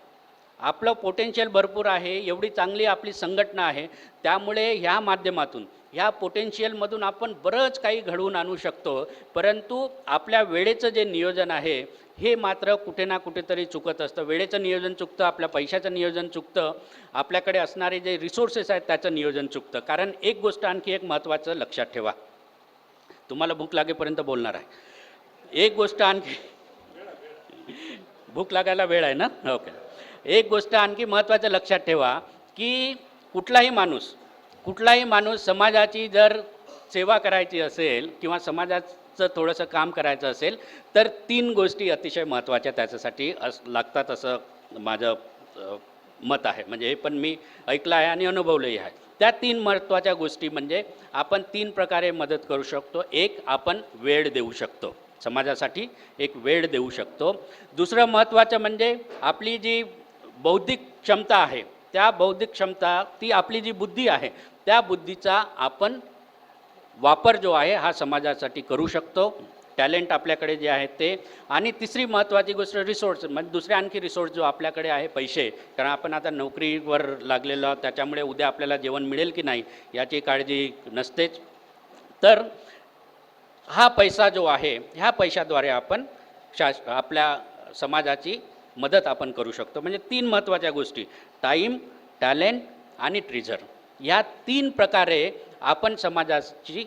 आपलं पोटेन्शियल भरपूर आहे, एवढी चांगली आपली संघटना आहे. त्यामुळे ह्या माध्यमातून ह्या पोटेन्शियलमधून आपण बरंच काही घडवून आणू शकतो. परंतु आपल्या वेळेचं जे नियोजन आहे हे मात्र कुठे ना कुठेतरी चुकत असतं. वेळेचं नियोजन चुकतं, आपल्या पैशाचं नियोजन चुकतं, आपल्याकडे असणारे जे रिसोर्सेस आहेत त्याचं नियोजन चुकतं. कारण एक गोष्ट आणखी एक महत्त्वाचं लक्षात ठेवा, तुम्हाला भूक लागेपर्यंत बोलणार आहे. एक गोष्ट आणखी, भूक लागायला वेळ आहे ना, ओके. एक गोष्ट आणखी महत्त्वाचं लक्षात ठेवा की कुठलाही माणूस समाजाची जर सेवा करायची असेल किंवा समाजाचं थोडंसं काम करायचं असेल तर 3 गोष्टी अतिशय महत्त्वाच्या त्याच्यासाठी लागतात असं माझं मत आहे. म्हणजे हे पण मी ऐकलं आहे आणि अनुभवलंही आहे. त्या 3 महत्त्वाच्या गोष्टी म्हणजे आपण 3 प्रकारे मदत करू शकतो. एक, आपण वेळ देऊ शकतो, समाजासाठी एक वेळ देऊ शकतो. दुसरं महत्त्वाचं म्हणजे आपली जी बौद्धिक क्षमता आहे त्या बौद्धिक क्षमता, ती आपली जी बुद्धी आहे त्या बुद्धीचा आपण वापर जो आहे हा समाजासाठी करू शकतो. टॅलेंट आपल्याकडे जे आहे ते. आणि तिसरी महत्त्वाची गोष्ट रिसोर्स, म्हणजे दुसरे आणखी रिसोर्स जो आपल्याकडे आहे पैसे. कारण आपण आता नोकरीवर लागलेलो, त्याच्यामुळे उद्या आपल्याला जेवण मिळेल की नाही याची काळजी नसतेच. तर हा पैसा जो आहे ह्या पैशाद्वारे आपण आपल्या समाजाची मदत आपण करू शकतो. म्हणजे 3 महत्त्वाच्या गोष्टी, टाईम, टॅलेंट आणि ट्रिझर, ह्या 3 प्रकारे आपण समाजाची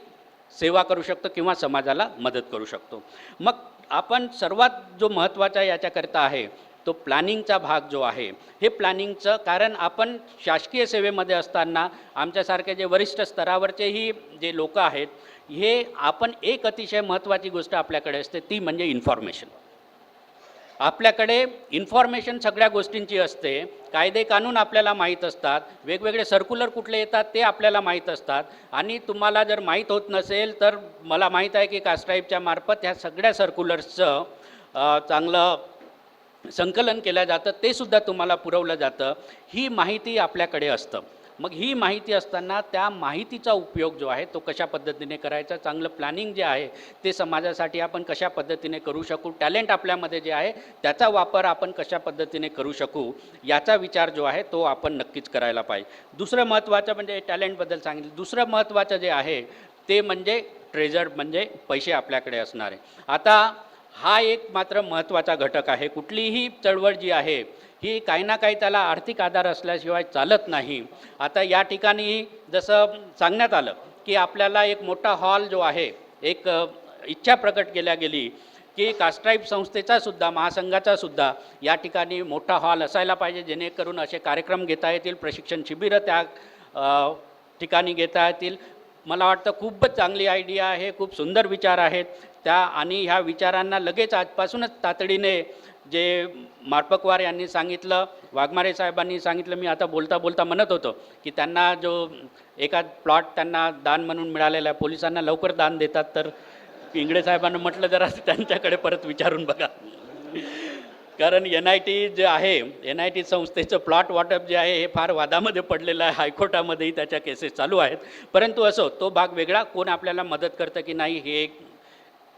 सेवा करू शकतो किंवा समाजाला मदत करू शकतो. मग आपण सर्वात जो महत्त्वाचा याच्याकरता आहे तो प्लॅनिंगचा भाग जो आहे, हे प्लॅनिंगचं, कारण आपण शासकीय सेवेमध्ये असताना आमच्यासारखे जे वरिष्ठ स्तरावरचेही जे लोक आहेत हे आपण एक अतिशय महत्त्वाची गोष्ट आपल्याकडे असते ती म्हणजे इन्फॉर्मेशन. आपल्याकडे इन्फॉर्मेशन सगळ्या गोष्टींची असते. कायदे कानून आपल्याला माहीत असतात, वेगवेगळे सर्क्युलर कुठले येतात ते आपल्याला माहीत असतात. आणि तुम्हाला जर माहीत होत नसेल तर मला माहीत आहे की कास्ट्राईबच्या मार्फत ह्या सगळ्या सर्क्युलर्सचं चांगलं संकलन केलं जातं, ते सुद्धा तुम्हाला पुरवलं जातं. ही माहिती आपल्याकडे असतं. मग ही माहिती असताना त्या माहितीचा उपयोग जो आहे तो कशा पद्धतीने करायचा, चांगलं प्लॅनिंग जे आहे ते समाजासाठी आपण कशा पद्धतीने करू शकू, टॅलेंट आपल्यामध्ये जे आहे त्याचा वापर आपण कशा पद्धतीने करू शकू, याचा विचार जो आहे तो आपण नक्कीच करायला पाहिजे. दुसरं महत्त्वाचं म्हणजे टॅलेंटबद्दल सांगितलं. दुसरं महत्त्वाचं जे आहे ते म्हणजे ट्रेझर, म्हणजे पैसे आपल्याकडे असणारे. आता हा एक मात्र महत्त्वाचा घटक आहे. कुठलीही चळवळ जी आहे ही काही ना काही त्याला आर्थिक आधार असल्याशिवाय चालत नाही. आता या ठिकाणी जसं सांगण्यात आलं की आपल्याला एक मोठा हॉल जो आहे, एक इच्छा प्रकट केल्या गेली की कास्ट्राईब संस्थेचा सुद्धा, महासंघाचा सुद्धा या ठिकाणी मोठा हॉल असायला पाहिजे, जेणेकरून असे कार्यक्रम घेता येतील, प्रशिक्षण शिबिरं त्या ठिकाणी घेता येतील. मला वाटतं खूपच चांगली आयडिया आहे, खूप सुंदर विचार आहेत त्या. आणि ह्या विचारांना लगेच आजपासूनच तातडीने जे मार्पकवार यांनी सांगितलं, वाघमारे साहेबांनी सांगितलं, मी आता बोलता बोलता म्हणत होतो की त्यांना जो एका प्लॉट त्यांना दान म्हणून मिळालेला आहे, पोलिसांना लवकर दान देतात, तर इंगळे साहेबांना म्हटलं जरा त्यांच्याकडे परत विचारून बघा. कारण NIT जे आहे, NIT संस्थेचं प्लॉट वाटप जे आहे हे फार वादामध्ये पडलेलं आहे. हायकोर्टामध्येही त्याच्या केसेस चालू आहेत. परंतु असो, तो भाग वेगळा. कोण आपल्याला मदत करतं की नाही हे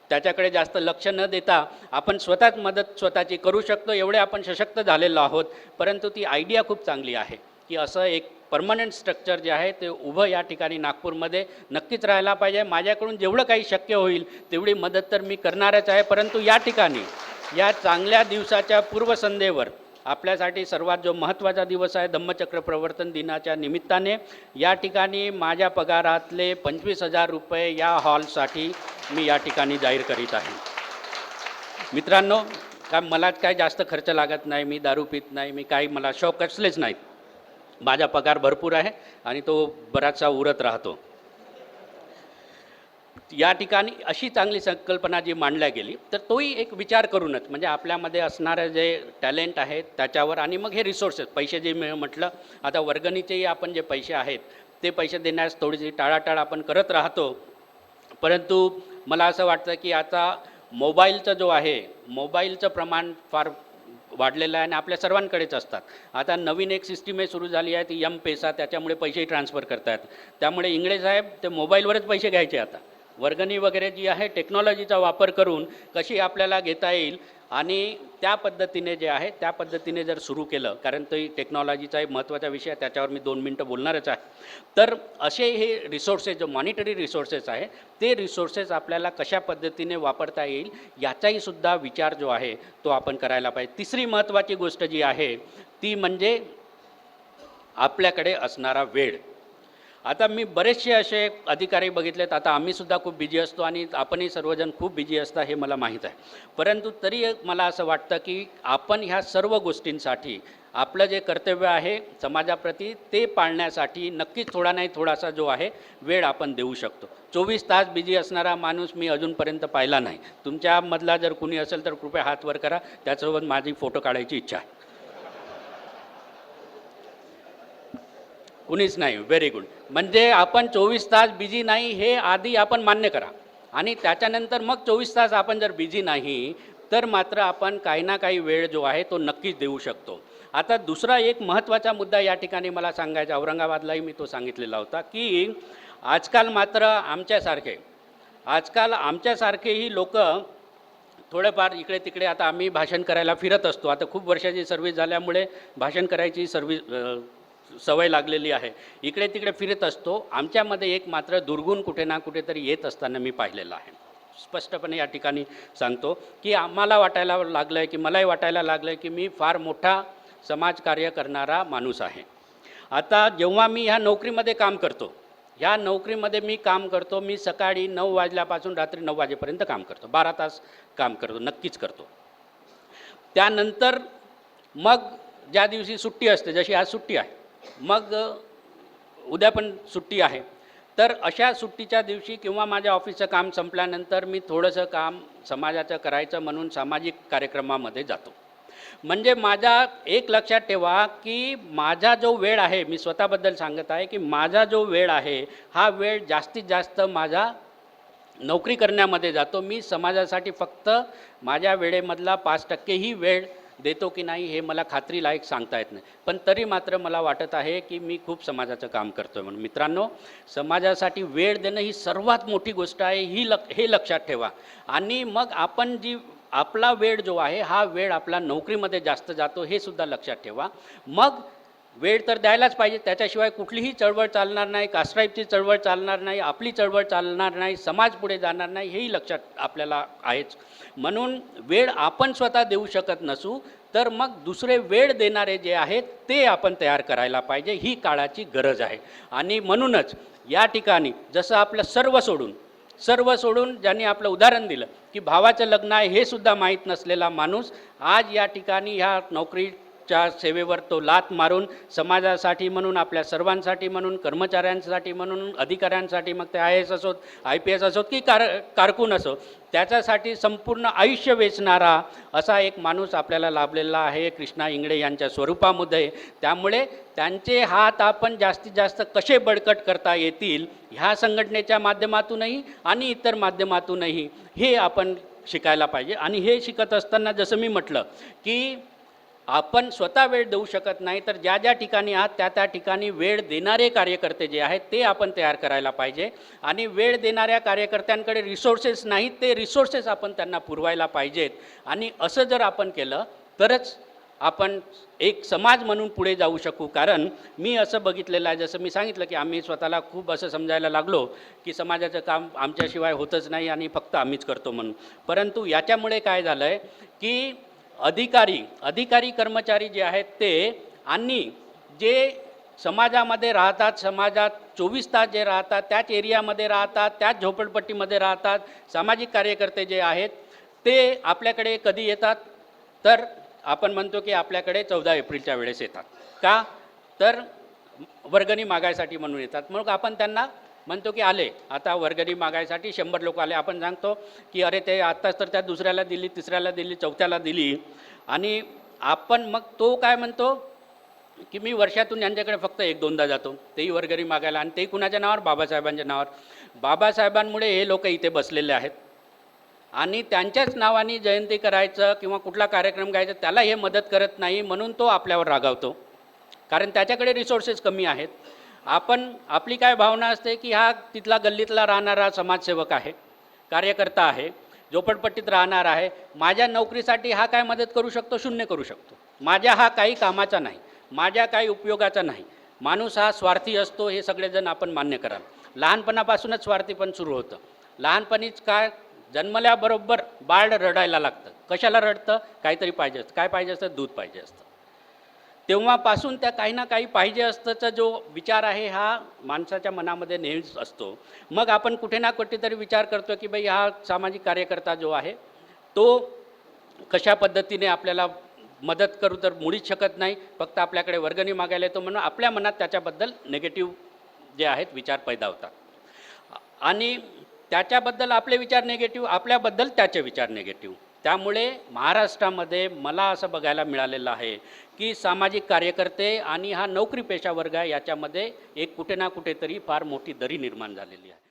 त्याच्याकडे जास्त लक्ष न देता आपण स्वतःच मदत स्वतःची करू शकतो, एवढे आपण सशक्त झालेलो आहोत. परंतु ती आयडिया खूप चांगली आहे की असं एक परमनंट स्ट्रक्चर जे आहे ते उभं या ठिकाणी नागपूरमध्ये नक्कीच राहायला पाहिजे. माझ्याकडून जेवढं काही शक्य होईल तेवढी मदत तर मी करणारच आहे. परंतु या ठिकाणी या चांगल्या दिवसाच्या पूर्वसंध्येवर आपल्यासाठी सर्वात जो महत्त्वाचा दिवस आहे धम्मचक्र प्रवर्तन दिनाच्या निमित्ताने या ठिकाणी माझ्या पगारातले 25,000 रुपये या हॉलसाठी मी या ठिकाणी जाहीर करीत आहे. मित्रांनो, मला काय जास्त खर्च लागत नाही, मी दारू पित नाही, मी काही मला शौक असलेच नाहीत. माझा पगार भरपूर आहे आणि तो बराचसा उरत राहतो. या ठिकाणी अशी चांगली संकल्पना जी मांडल्या गेली, तर तोही एक विचार करूनच, म्हणजे आपल्यामध्ये असणारं जे टॅलेंट आहे त्याच्यावर, आणि मग हे रिसोर्सेस पैसे जे म्हटलं, आता वर्गणीचेही आपण जे पैसे आहेत ते पैसे देण्यास थोडीशी टाळाटाळ आपण करत राहतो. परंतु मला असं वाटतं की आता मोबाईलचं जो आहे, मोबाईलचं प्रमाण फार वाढलेलं आहे आणि आपल्या सर्वांकडेच असतात. आता नवीन एक सिस्टीम सुरू झाली आहे ती M-पेसा, त्याच्यामुळे पैसेही ट्रान्सफर करतात. त्यामुळे इंगळे साहेब ते मोबाईलवरच पैसे घ्यायचे आता. वर्गणी वगैरे जी आहे टेक्नॉलॉजीचा वापर करून कशी आपल्याला घेता येईल, आणि त्या पद्धतीने जे आहे त्या पद्धतीने जर सुरू केलं, कारण तो टेक्नॉलॉजीचा एक महत्त्वाचा विषय आहे, त्याच्यावर मी 2 मिनटं बोलणारच आहे. तर असे हे रिसोर्सेस, जो मॉनिटरी रिसोर्सेस आहे, ते रिसोर्सेस आपल्याला कशा पद्धतीने वापरता येईल याचाही सुद्धा विचार जो आहे तो आपण करायला पाहिजे. तिसरी महत्त्वाची गोष्ट जी आहे ती म्हणजे आपल्याकडे असणारा वेळ. आता मी बरेचसे असे अधिकारी बघितलेत, आता आम्हीसुद्धा खूप बिझी असतो आणि आपणही सर्वजण खूप बिझी असता हे मला माहीत आहे. परंतु तरी मला असं वाटतं की आपण ह्या सर्व गोष्टींसाठी आपलं जे कर्तव्य आहे समाजाप्रती ते पाळण्यासाठी नक्कीच थोडा नाही थोडासा जो आहे वेळ आपण देऊ शकतो. 24 तास बिझी असणारा माणूस मी अजूनपर्यंत पाहिला नाही. तुमच्यामधला जर कुणी असेल तर कृपया हात वर करा, त्याच्यासोबत माझी फोटो काढायची इच्छा आहे. कुणीच नाही, व्हेरी गुड. म्हणजे आपण 24 तास बिझी नाही हे आधी आपण मान्य करा, आणि त्याच्यानंतर मग 24 तास आपण जर बिझी नाही तर मात्र आपण काही ना काही वेळ जो आहे तो नक्कीच देऊ शकतो. आता दुसरा एक महत्त्वाचा मुद्दा या ठिकाणी मला सांगायचा, औरंगाबादलाही मी तो सांगितलेला होता, की आजकाल मात्र आमच्यासारखेही लोक थोडेफार इकडे तिकडे, आता आम्ही भाषण करायला फिरत असतो. आता खूप वर्षाची सर्व्हिस झाल्यामुळे भाषण करायची सवय लागलेली आहे. इकडे तिकडे फिरत असतो. आमच्यामध्ये एक मात्र दुर्गुण कुठे ना कुठेतरी येत असताना मी पाहिलेलं आहे. स्पष्टपणे या ठिकाणी सांगतो की आम्हाला वाटायला लागलं आहे, की मलाही वाटायला लागलं आहे की मी फार मोठा समाजकार्य करणारा माणूस आहे. आता जेव्हा मी ह्या नोकरीमध्ये काम करतो, मी सकाळी 9 वाजल्यापासून रात्री 9 वाजेपर्यंत काम करतो. 12 तास काम करतो, नक्कीच करतो. त्यानंतर मग ज्या दिवशी सुट्टी असते, जशी आज सुट्टी आहे, मग उद्या पण सुट्टी आहे, तर अशा सुट्टीच्या दिवशी किंवा माझ्या ऑफिसचं काम संपल्यानंतर मी थोडंसं काम समाजाचं करायचं म्हणून सामाजिक कार्यक्रमामध्ये जातो. म्हणजे माझा एक लक्षात ठेवा की माझा जो वेळ आहे, मी स्वतःबद्दल सांगत आहे की माझा जो वेळ आहे हा वेळ जास्तीत जास्त माझा नोकरी करण्यामध्ये जातो. मी समाजासाठी फक्त माझ्या वेळेमधला 5% ही वेळ देतो की नाही हे मला खात्रीलायक सांगता येत नाही, पण तरी मात्र मला वाटत आहे की मी खूप समाजाचं काम करतो आहे म्हणून. मित्रांनो, समाजासाठी वेळ देणं ही सर्वात मोठी गोष्ट आहे, हे लक्षात ठेवा. आणि मग आपण आपला वेळ जो आहे हा वेळ आपला नोकरीमध्ये जास्त जातो हे सुद्धा लक्षात ठेवा. मग वेळ तर द्यायलाच पाहिजे, त्याच्याशिवाय कुठलीही चळवळ चालणार नाही, कास्ट्राईबची चळवळ चालणार नाही, आपली चळवळ चालणार नाही, समाज पुढे जाणार नाही, हेही लक्षात आपल्याला आहेच. म्हणून वेळ आपण स्वतः देऊ शकत नसू तर मग दुसरे वेळ देणारे जे आहेत ते आपण तयार करायला पाहिजे, ही काळाची गरज आहे. आणि म्हणूनच या ठिकाणी जसं आपलं सर्व सोडून ज्यांनी आपलं उदाहरण दिलं की भावाचं लग्न आहे हे सुद्धा माहीत नसलेला माणूस आज या ठिकाणी ह्या नोकरीच्या सेवेवर तो लाथ मारून समाजासाठी म्हणून, आपल्या सर्वांसाठी म्हणून, कर्मचाऱ्यांसाठी म्हणून, अधिकाऱ्यांसाठी, मग ते IAS असोत, IPS असोत की कारकून असो, त्याच्यासाठी संपूर्ण आयुष्य वेचणारा असा एक माणूस आपल्याला लाभलेला आहे कृष्णा इंगळे यांच्या स्वरूपामध्ये. त्यामुळे त्यांचे हात आपण जास्तीत जास्त कसे बळकट करता येतील ह्या संघटनेच्या माध्यमातूनही आणि इतर माध्यमातूनही हे आपण शिकायला पाहिजे. आणि हे शिकत असताना जसं मी म्हटलं की आपण स्वतः वेळ देऊ शकत नाही, तर ज्या ज्या ठिकाणी आहात त्या ठिकाणी वेळ देणारे कार्यकर्ते जे आहेत ते आपण तयार करायला पाहिजे. आणि वेळ देणाऱ्या कार्यकर्त्यांकडे रिसोर्सेस नाहीत, ते रिसोर्सेस आपण त्यांना पुरवायला पाहिजेत. आणि असं जर आपण केलं तरच आपण एक समाज म्हणून पुढे जाऊ शकू. कारण मी असं बघितलेलं आहे, जसं मी सांगितलं की आम्ही स्वतःला खूप असं समजायला लागलो की समाजाचं काम आमच्याशिवाय होतच नाही आणि फक्त आम्हीच करतो म्हणून. परंतु याच्यामुळे काय झालं आहे की अधिकारी कर्मचारी जे आहेत ते, आणि जे समाजामध्ये राहतात, समाजात 24 तास जे राहतात, त्याच एरियामध्ये राहतात, त्याच झोपडपट्टीमध्ये राहतात, सामाजिक कार्यकर्ते जे आहेत ते आपल्याकडे कधी येतात, तर आपण म्हणतो की आपल्याकडे 14 एप्रिलच्या वेळेस येतात. का? तर वर्गणी मागायसाठी म्हणून येतात. मग आपण त्यांना म्हणतो की आले आता वर्गणी मागायसाठी 100 लोक आले. आपण सांगतो की अरे ते आत्ताच तर त्या दुसऱ्याला दिली, तिसऱ्याला दिली, चौथ्याला दिली. आणि आपण मग तो काय म्हणतो की मी वर्षातून यांच्याकडे फक्त 1-2दा जातो, तेही वर्गणी मागायला. आणि तेही कुणाच्या नावावर? बाबासाहेबांच्या नावावर. बाबासाहेबांमुळे हे लोक इथे बसलेले आहेत आणि त्यांच्याच नावाने जयंती करायचं किंवा कुठला कार्यक्रम घ्यायचा त्याला हे मदत करत नाही, म्हणून तो आपल्यावर रागावतो, कारण त्याच्याकडे रिसोर्सेस कमी आहेत. आपली काय भावना असते की हा तिथला गल्लीतला राहणारा समाजसेवक आहे, कार्यकर्ता आहे, झोपडपट्टीत राहणार आहे, माझ्या नोकरीसाठी हा काय मदत करू शकतो? शून्य करू शकतो. माझ्या हा काही कामाचा नाही, माझ्या काही उपयोगाचा नाही. माणूस हा स्वार्थी असतो, हे सगळेजण आपण मान्य कराल. लहानपणापासूनच स्वार्थीपण सुरू होतं. लहानपणीच काय जन्मल्याबरोबर बाळ रडायला लागतं. कशाला रडतं? काहीतरी पाहिजे असतं. काय पाहिजे असतं? दूध पाहिजे असतं. तेव्हापासून त्या काही ना काही पाहिजे असताचा जो विचार आहे हा माणसाच्या मनामध्ये नेहमीच असतो. मग आपण कुठे ना कुठेतरी विचार करतो की बाई हा सामाजिक कार्यकर्ता जो आहे तो कशा पद्धतीने आपल्याला मदत करू तर मुळीच शकत नाही, फक्त आपल्याकडे वर्गणी मागायला येतो, म्हणून आपल्या मनात त्याच्याबद्दल नेगेटिव्ह जे आहेत विचार पैदा होतात. आणि त्याच्याबद्दल आपले विचार निगेटिव्ह, आपल्याबद्दल त्याचे विचार निगेटिव्ह. त्यामुळे महाराष्ट्रामध्ये मला असं बघायला मिळालेलं आहे की सामाजिक कार्यकर्ते आणि हा नोकरीपेशा वर्ग आहे याच्यामध्ये एक कुठे ना कुठेतरी फार मोठी दरी निर्माण झालेली आहे.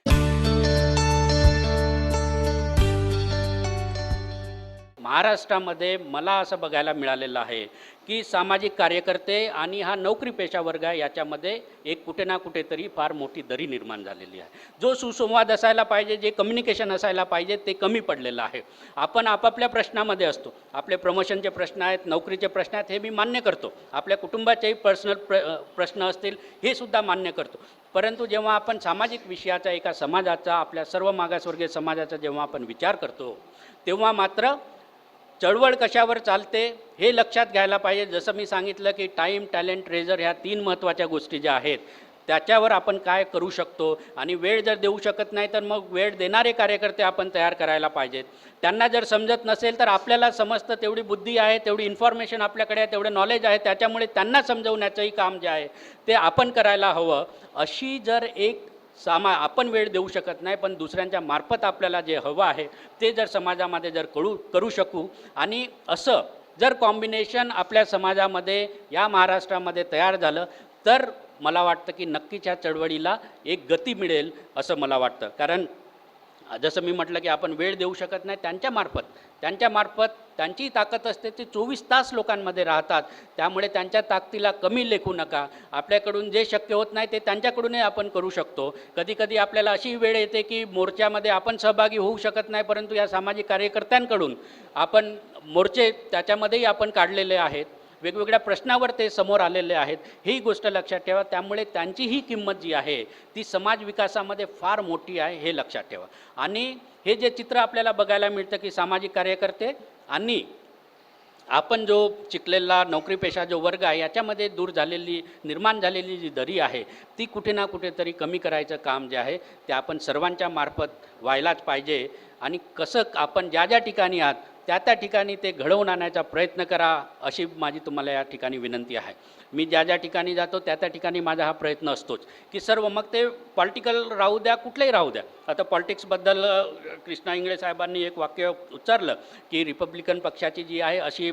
महाराष्ट्रामध्ये मला असं बघायला मिळालेलं आहे की सामाजिक कार्यकर्ते आणि हा नोकरीपेशा वर्ग आहे याच्यामध्ये एक कुठे ना कुठेतरी फार मोठी दरी निर्माण झालेली आहे. जो सुसंवाद असायला पाहिजे, जे कम्युनिकेशन असायला पाहिजे ते कमी पडलेलं आहे. आपण आपापल्या प्रश्नामध्ये असतो. आपले प्रमोशनचे प्रश्न आहेत, नोकरीचे प्रश्न आहेत, हे मी मान्य करतो. आपल्या कुटुंबाचेही पर्सनल प्रश्न असतील हे सुद्धा मान्य करतो. परंतु जेव्हा आपण सामाजिक विषयाचा, एका समाजाचा, आपल्या सर्व मागासवर्गीय समाजाचा जेव्हा आपण विचार करतो तेव्हा मात्र चळवळ कशावर चालते हे लक्षात घ्यायला पाहिजे. जसं मी सांगितलं की टाईम, टॅलेंट, ट्रेझर ह्या 3 महत्त्वाच्या गोष्टी ज्या आहेत त्याच्यावर आपण काय करू शकतो. आणि वेळ जर देऊ शकत नाही तर मग वेळ देणारे कार्यकर्ते आपण तयार करायला पाहिजेत. त्यांना जर समजत नसेल तर आपल्याला समजतं, तेवढी बुद्धी आहे, तेवढी इन्फॉर्मेशन आपल्याकडे आहे, तेवढं नॉलेज आहे, त्याच्यामुळे त्यांना समजवण्याचंही काम जे आहे ते आपण करायला हवं. अशी जर एक आपण वेळ देऊ शकत नाही, पण दुसऱ्यांच्या मार्फत आपल्याला जे हवं आहे ते जर समाजामध्ये जर करू शकू आणि असं जर कॉम्बिनेशन आपल्या समाजामध्ये, या महाराष्ट्रामध्ये तयार झालं तर मला वाटतं की नक्कीच ह्या चळवळीला एक गती मिळेल असं मला वाटतं. कारण जसं मी म्हटलं की आपण वेळ देऊ शकत नाही, त्यांच्यामार्फत त्यांची ताकद असते, ते 24 तास लोकांमध्ये राहतात. त्यामुळे त्यांच्या ताकदीला कमी लेखू नका. आपल्याकडून जे शक्य होत नाही ते त्यांच्याकडूनही आपण करू शकतो. कधीकधी आपल्याला अशी वेळ येते की मोर्चामध्ये आपण सहभागी होऊ शकत नाही, परंतु या सामाजिक कार्यकर्त्यांकडून आपण मोर्चे त्याच्यामध्येही आपण काढलेले आहेत. वेगवेगळ्या प्रश्नावर ते समोर आलेले आहेत, ही गोष्ट लक्षात ठेवा. त्यामुळे त्यांची ही किंमत जी आहे ती समाज विकासामध्ये फार मोठी आहे, हे लक्षात ठेवा. आणि हे जे चित्र आपल्याला बघायला मिळतं की सामाजिक कार्यकर्ते आणि आपण जो शिकलेला नोकरीपेशा जो वर्ग आहे याच्यामध्ये निर्माण झालेली जी दरी आहे ती कुठे ना कुठेतरी कमी करायचं काम जे आहे ते आपण सर्वांच्या मार्फत व्हायलाच पाहिजे. आणि कसं आपण ज्या ज्या ठिकाणी आहात त्या ठिकाणी ते घडवून आणायचा प्रयत्न करा, अशी माझी तुम्हाला या ठिकाणी विनंती आहे. मी ज्या ज्या ठिकाणी जातो त्या ठिकाणी माझा हा प्रयत्न असतोच की सर्व, मग ते पॉलिटिकल राहू द्या, कुठलेही राहू द्या. आता पॉलिटिक्सबद्दल कृष्णा इंगळे साहेबांनी एक वाक्य उच्चारलं की रिपब्लिकन पक्षाची जी आहे अशी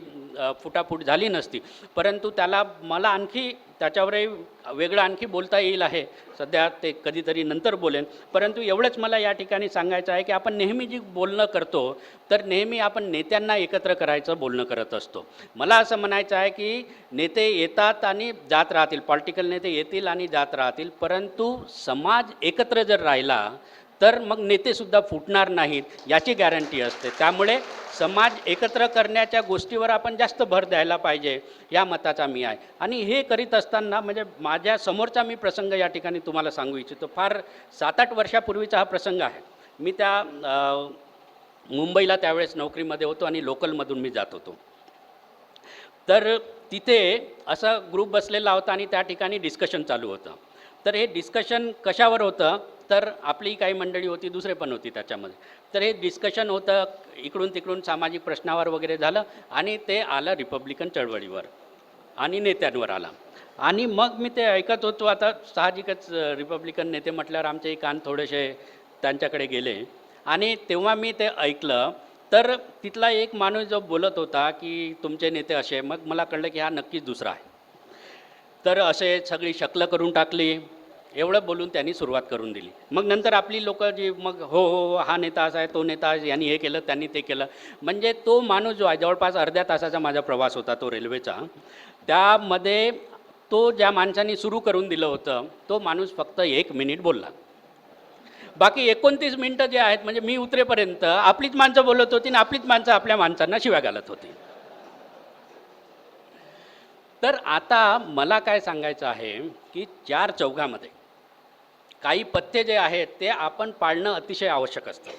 फुटाफूट झाली नसती, परंतु मला आणखी त्याच्यावरही वेगळं आणखी बोलता येईल आहे. सध्या ते कधीतरी नंतर बोलेन. परंतु एवढंच मला या ठिकाणी सांगायचं आहे की आपण नेहमी जी बोलणं करतो तर नेहमी आपण नेत्यांना एकत्र करायचं बोलणं करत असतो. मला असं म्हणायचं आहे की नेते येतात आणि जात राहतील, पॉलिटिकल नेते येतील आणि जात राहतील, परंतु समाज एकत्र जर राहिला तर मग नेतेसुद्धा फुटणार नाहीत याची गॅरंटी असते. त्यामुळे समाज एकत्र करण्याच्या गोष्टीवर आपण जास्त भर द्यायला पाहिजे या मताचा मी आहे. आणि हे करीत असताना म्हणजे माझ्या समोरचा मी प्रसंग या ठिकाणी तुम्हाला सांगू इच्छितो. फार 7-8 वर्षापूर्वीचा हा प्रसंग आहे. मी मुंबईला त्यावेळेस नोकरीमध्ये होतो आणि लोकलमधून मी जात होतो. तर तिथे असा ग्रुप बसलेला होता आणि त्या ठिकाणी डिस्कशन चालू होतं. तर हे डिस्कशन कशावर होतं तर आपली काही मंडळी होती, दुसरे पण होती त्याच्यामध्ये. तर हे डिस्कशन होतं, इकडून तिकडून सामाजिक प्रश्नावर वगैरे झालं आणि ते आलं रिपब्लिकन चळवळीवर. आणि नेत्यांवर आला. आणि मग मी ते ऐकत होतो. आता साहजिकच रिपब्लिकन नेते म्हटल्यावर आमचेही कान थोडेसे त्यांच्याकडे गेले. आणि तेव्हा मी ते ऐकलं, तर तिथला एक माणूस जो बोलत होता की तुमचे नेते असे, मग मला कळलं की हा नक्कीच दुसरा आहे. तर असे सगळी शक्ल करून टाकली, एवढं बोलून त्यांनी सुरुवात करून दिली. मग नंतर आपली लोकं जी मग हो हो हो, हा नेता असा आहे, तो नेता यांनी हे केलं, त्यांनी ते केलं. म्हणजे तो माणूस जो आहे, जवळपास अर्ध्या तासाचा माझा प्रवास होता तो रेल्वेचा. त्यामध्ये तो ज्या माणसाने सुरू करून दिलं होतं, तो माणूस फक्त 1 मिनिट बोलला. बाकी 29 मिनिटं जे आहेत, म्हणजे मी उतरेपर्यंत आपलीच माणसं बोलत होती आणि आपलीच माणसं आपल्या माणसांना शिव्या घालत होती. तर आता मला काय सांगायचं आहे की चार चौघामध्ये काही पथ्य जे आहेत ते आपण पाळणं अतिशय आवश्यक असतं.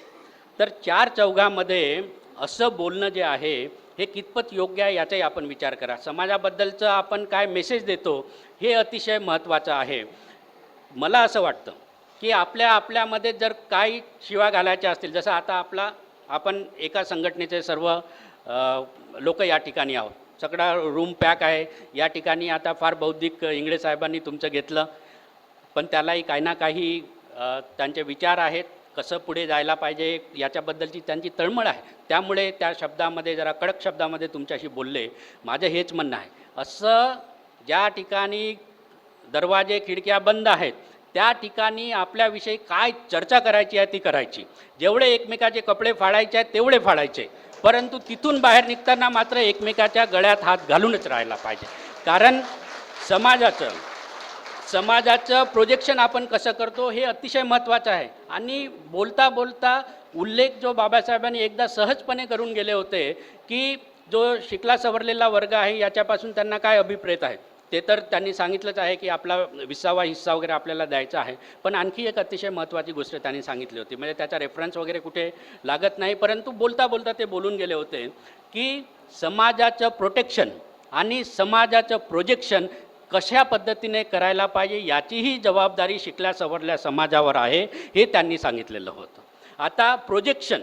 तर चार चौघामध्ये असं बोलणं जे आहे हे कितपत योग्य आहे याचाही आपण विचार करा. समाजाबद्दलचं आपण काय मेसेज देतो हे अतिशय महत्त्वाचं आहे. मला असं वाटतं की आपल्यामध्ये जर काही शिवा घालायच्या असतील, जसं आता आपण एका संघटनेचे सर्व लोक या ठिकाणी आहोत, सगळा रूम पॅक आहे. या ठिकाणी आता फार बौद्धिक इंगळे साहेबांनी तुमचं घेतलं, पण त्यालाही काही ना काही त्यांचे विचार आहेत, कसं पुढे जायला पाहिजे याच्याबद्दलची त्यांची तळमळ आहे. त्यामुळे त्या शब्दामध्ये जरा कडक शब्दामध्ये तुमच्याशी बोलले. माझं हेच म्हणणं आहे, असं ज्या ठिकाणी दरवाजे खिडक्या बंद आहेत त्या ठिकाणी आपल्याविषयी काय चर्चा करायची आहे ती करायची. जेवढे एकमेकाचे कपडे फाडायचे आहेत तेवढे फाडायचे, परंतु तिथून बाहेर निघताना मात्र एकमेकाच्या गळ्यात हात घालूनच राहायला पाहिजे. कारण समाजाचं प्रोजेक्शन आपण कसं करतो हे अतिशय महत्त्वाचं आहे. आणि बोलता बोलता उल्लेख जो बाबासाहेबांनी एकदा सहजपणे करून गेले होते की जो शिकला सवरलेला वर्ग आहे याच्यापासून त्यांना काय अभिप्रेत आहे, ते तर त्यांनी सांगितलंच आहे की आपला 20वा हिस्सा वगैरे आपल्याला द्यायचा आहे. पण आणखी एक अतिशय महत्त्वाची गोष्ट त्यांनी सांगितली होती, म्हणजे त्याचा रेफरन्स वगैरे कुठे लागत नाही, परंतु बोलता बोलता ते बोलून गेले होते की समाजाचं प्रोटेक्शन आणि समाजाचं प्रोजेक्शन कशा पद्धतीने करायला पाहिजे याचीही जबाबदारी शिकल्या सवरल्या समाजावर आहे, हे त्यांनी सांगितलेलं होतं. आता प्रोजेक्शन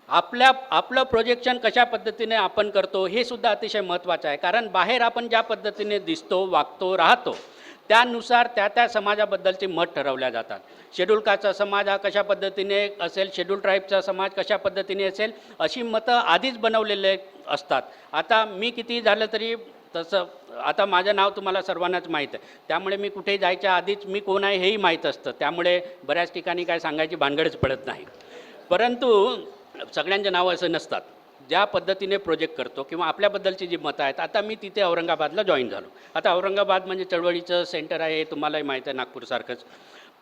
आपलं प्रोजेक्शन कशा पद्धतीने आपण करतो हे सुद्धा अतिशय महत्त्वाचं आहे. कारण बाहेर आपण ज्या पद्धतीने दिसतो, वागतो, राहतो त्यानुसार त्या समाजाबद्दलचे मत ठरवल्या जातात. शेड्यूल कास्टचा समाज हा कशा पद्धतीने असेल, शेड्यूल ट्राईबचा समाज कशा पद्धतीने असेल, अशी मतं आधीच बनवलेले असतात. आता मी किती झालं तरी तसं आता माझं नाव तुम्हाला सर्वांनाच माहीत आहे, त्यामुळे मी कुठे जायच्या आधीच मी कोण आहे हेही माहीत असतं. त्यामुळे बऱ्याच ठिकाणी काय सांगायची भानगडच पडत नाही. परंतु सगळ्यांचे नावं असं नसतात. ज्या पद्धतीने प्रोजेक्ट करतो किंवा आपल्याबद्दलची जी मतं आहेत, आता मी तिथे औरंगाबादला जॉईन झालो. आता औरंगाबाद म्हणजे चळवळीचं सेंटर आहे, हे तुम्हालाही माहीत आहे, नागपूरसारखंच.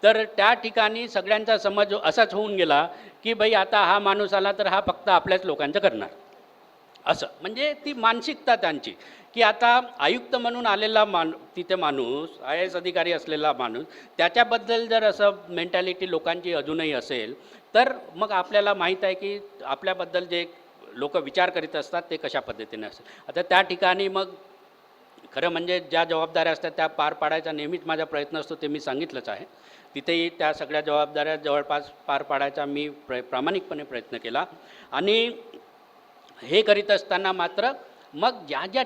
तर त्या ठिकाणी सगळ्यांचा समज असाच होऊन गेला की बाई आता हा माणूस आला तर हा फक्त आपल्याच लोकांचं करणार, असं. म्हणजे ती मानसिकता त्यांची की आता आयुक्त म्हणून आलेला तिथे माणूस, IAS अधिकारी असलेला माणूस, त्याच्याबद्दल जर असं मेंटॅलिटी लोकांची अजूनही असेल तर मग आपल्याला माहीत आहे की आपल्याबद्दल जे लोक विचार करीत असतात ते कशा पद्धतीने असेल. आता त्या ठिकाणी मग खरं म्हणजे ज्या जबाबदाऱ्या असतात त्या पार पाडायचा नेहमीच माझा प्रयत्न असतो, ते मी सांगितलंच आहे. तिथेही त्या सगळ्या जबाबदाऱ्या जवळपास पार पाडायचा मी प्रामाणिकपणे प्रयत्न केला. आणि हे करीत असताना मात्र मग ज्या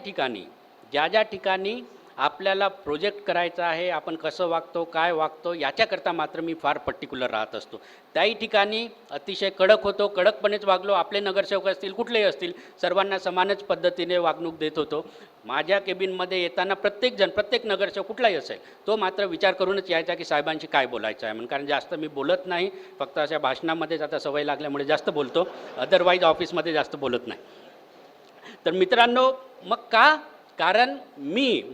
ठिकाणी आपल्याला प्रोजेक्ट करायचा आहे, आपण कसं वागतो, काय वागतो याच्याकरता मात्र मी फार पर्टिक्युलर राहत असतो. त्याही ठिकाणी अतिशय कडक होतो, कडकपणेच वागलो. आपले नगरसेवक असतील, कुठलेही असतील, सर्वांना समानच पद्धतीने वागणूक देत होतो. माझ्या केबिनमध्ये येताना प्रत्येक नगरसेवक कुठलाही असेल तो मात्र विचार करूनच यायचा की साहेबांशी काय बोलायचं आहे म्हणून. कारण जास्त मी बोलत नाही, फक्त अशा भाषणामध्येच आता सवय लागल्यामुळे जास्त बोलतो, अदरवाईज ऑफिसमध्ये जास्त बोलत नाही. तर मित्रांनो, मग कारण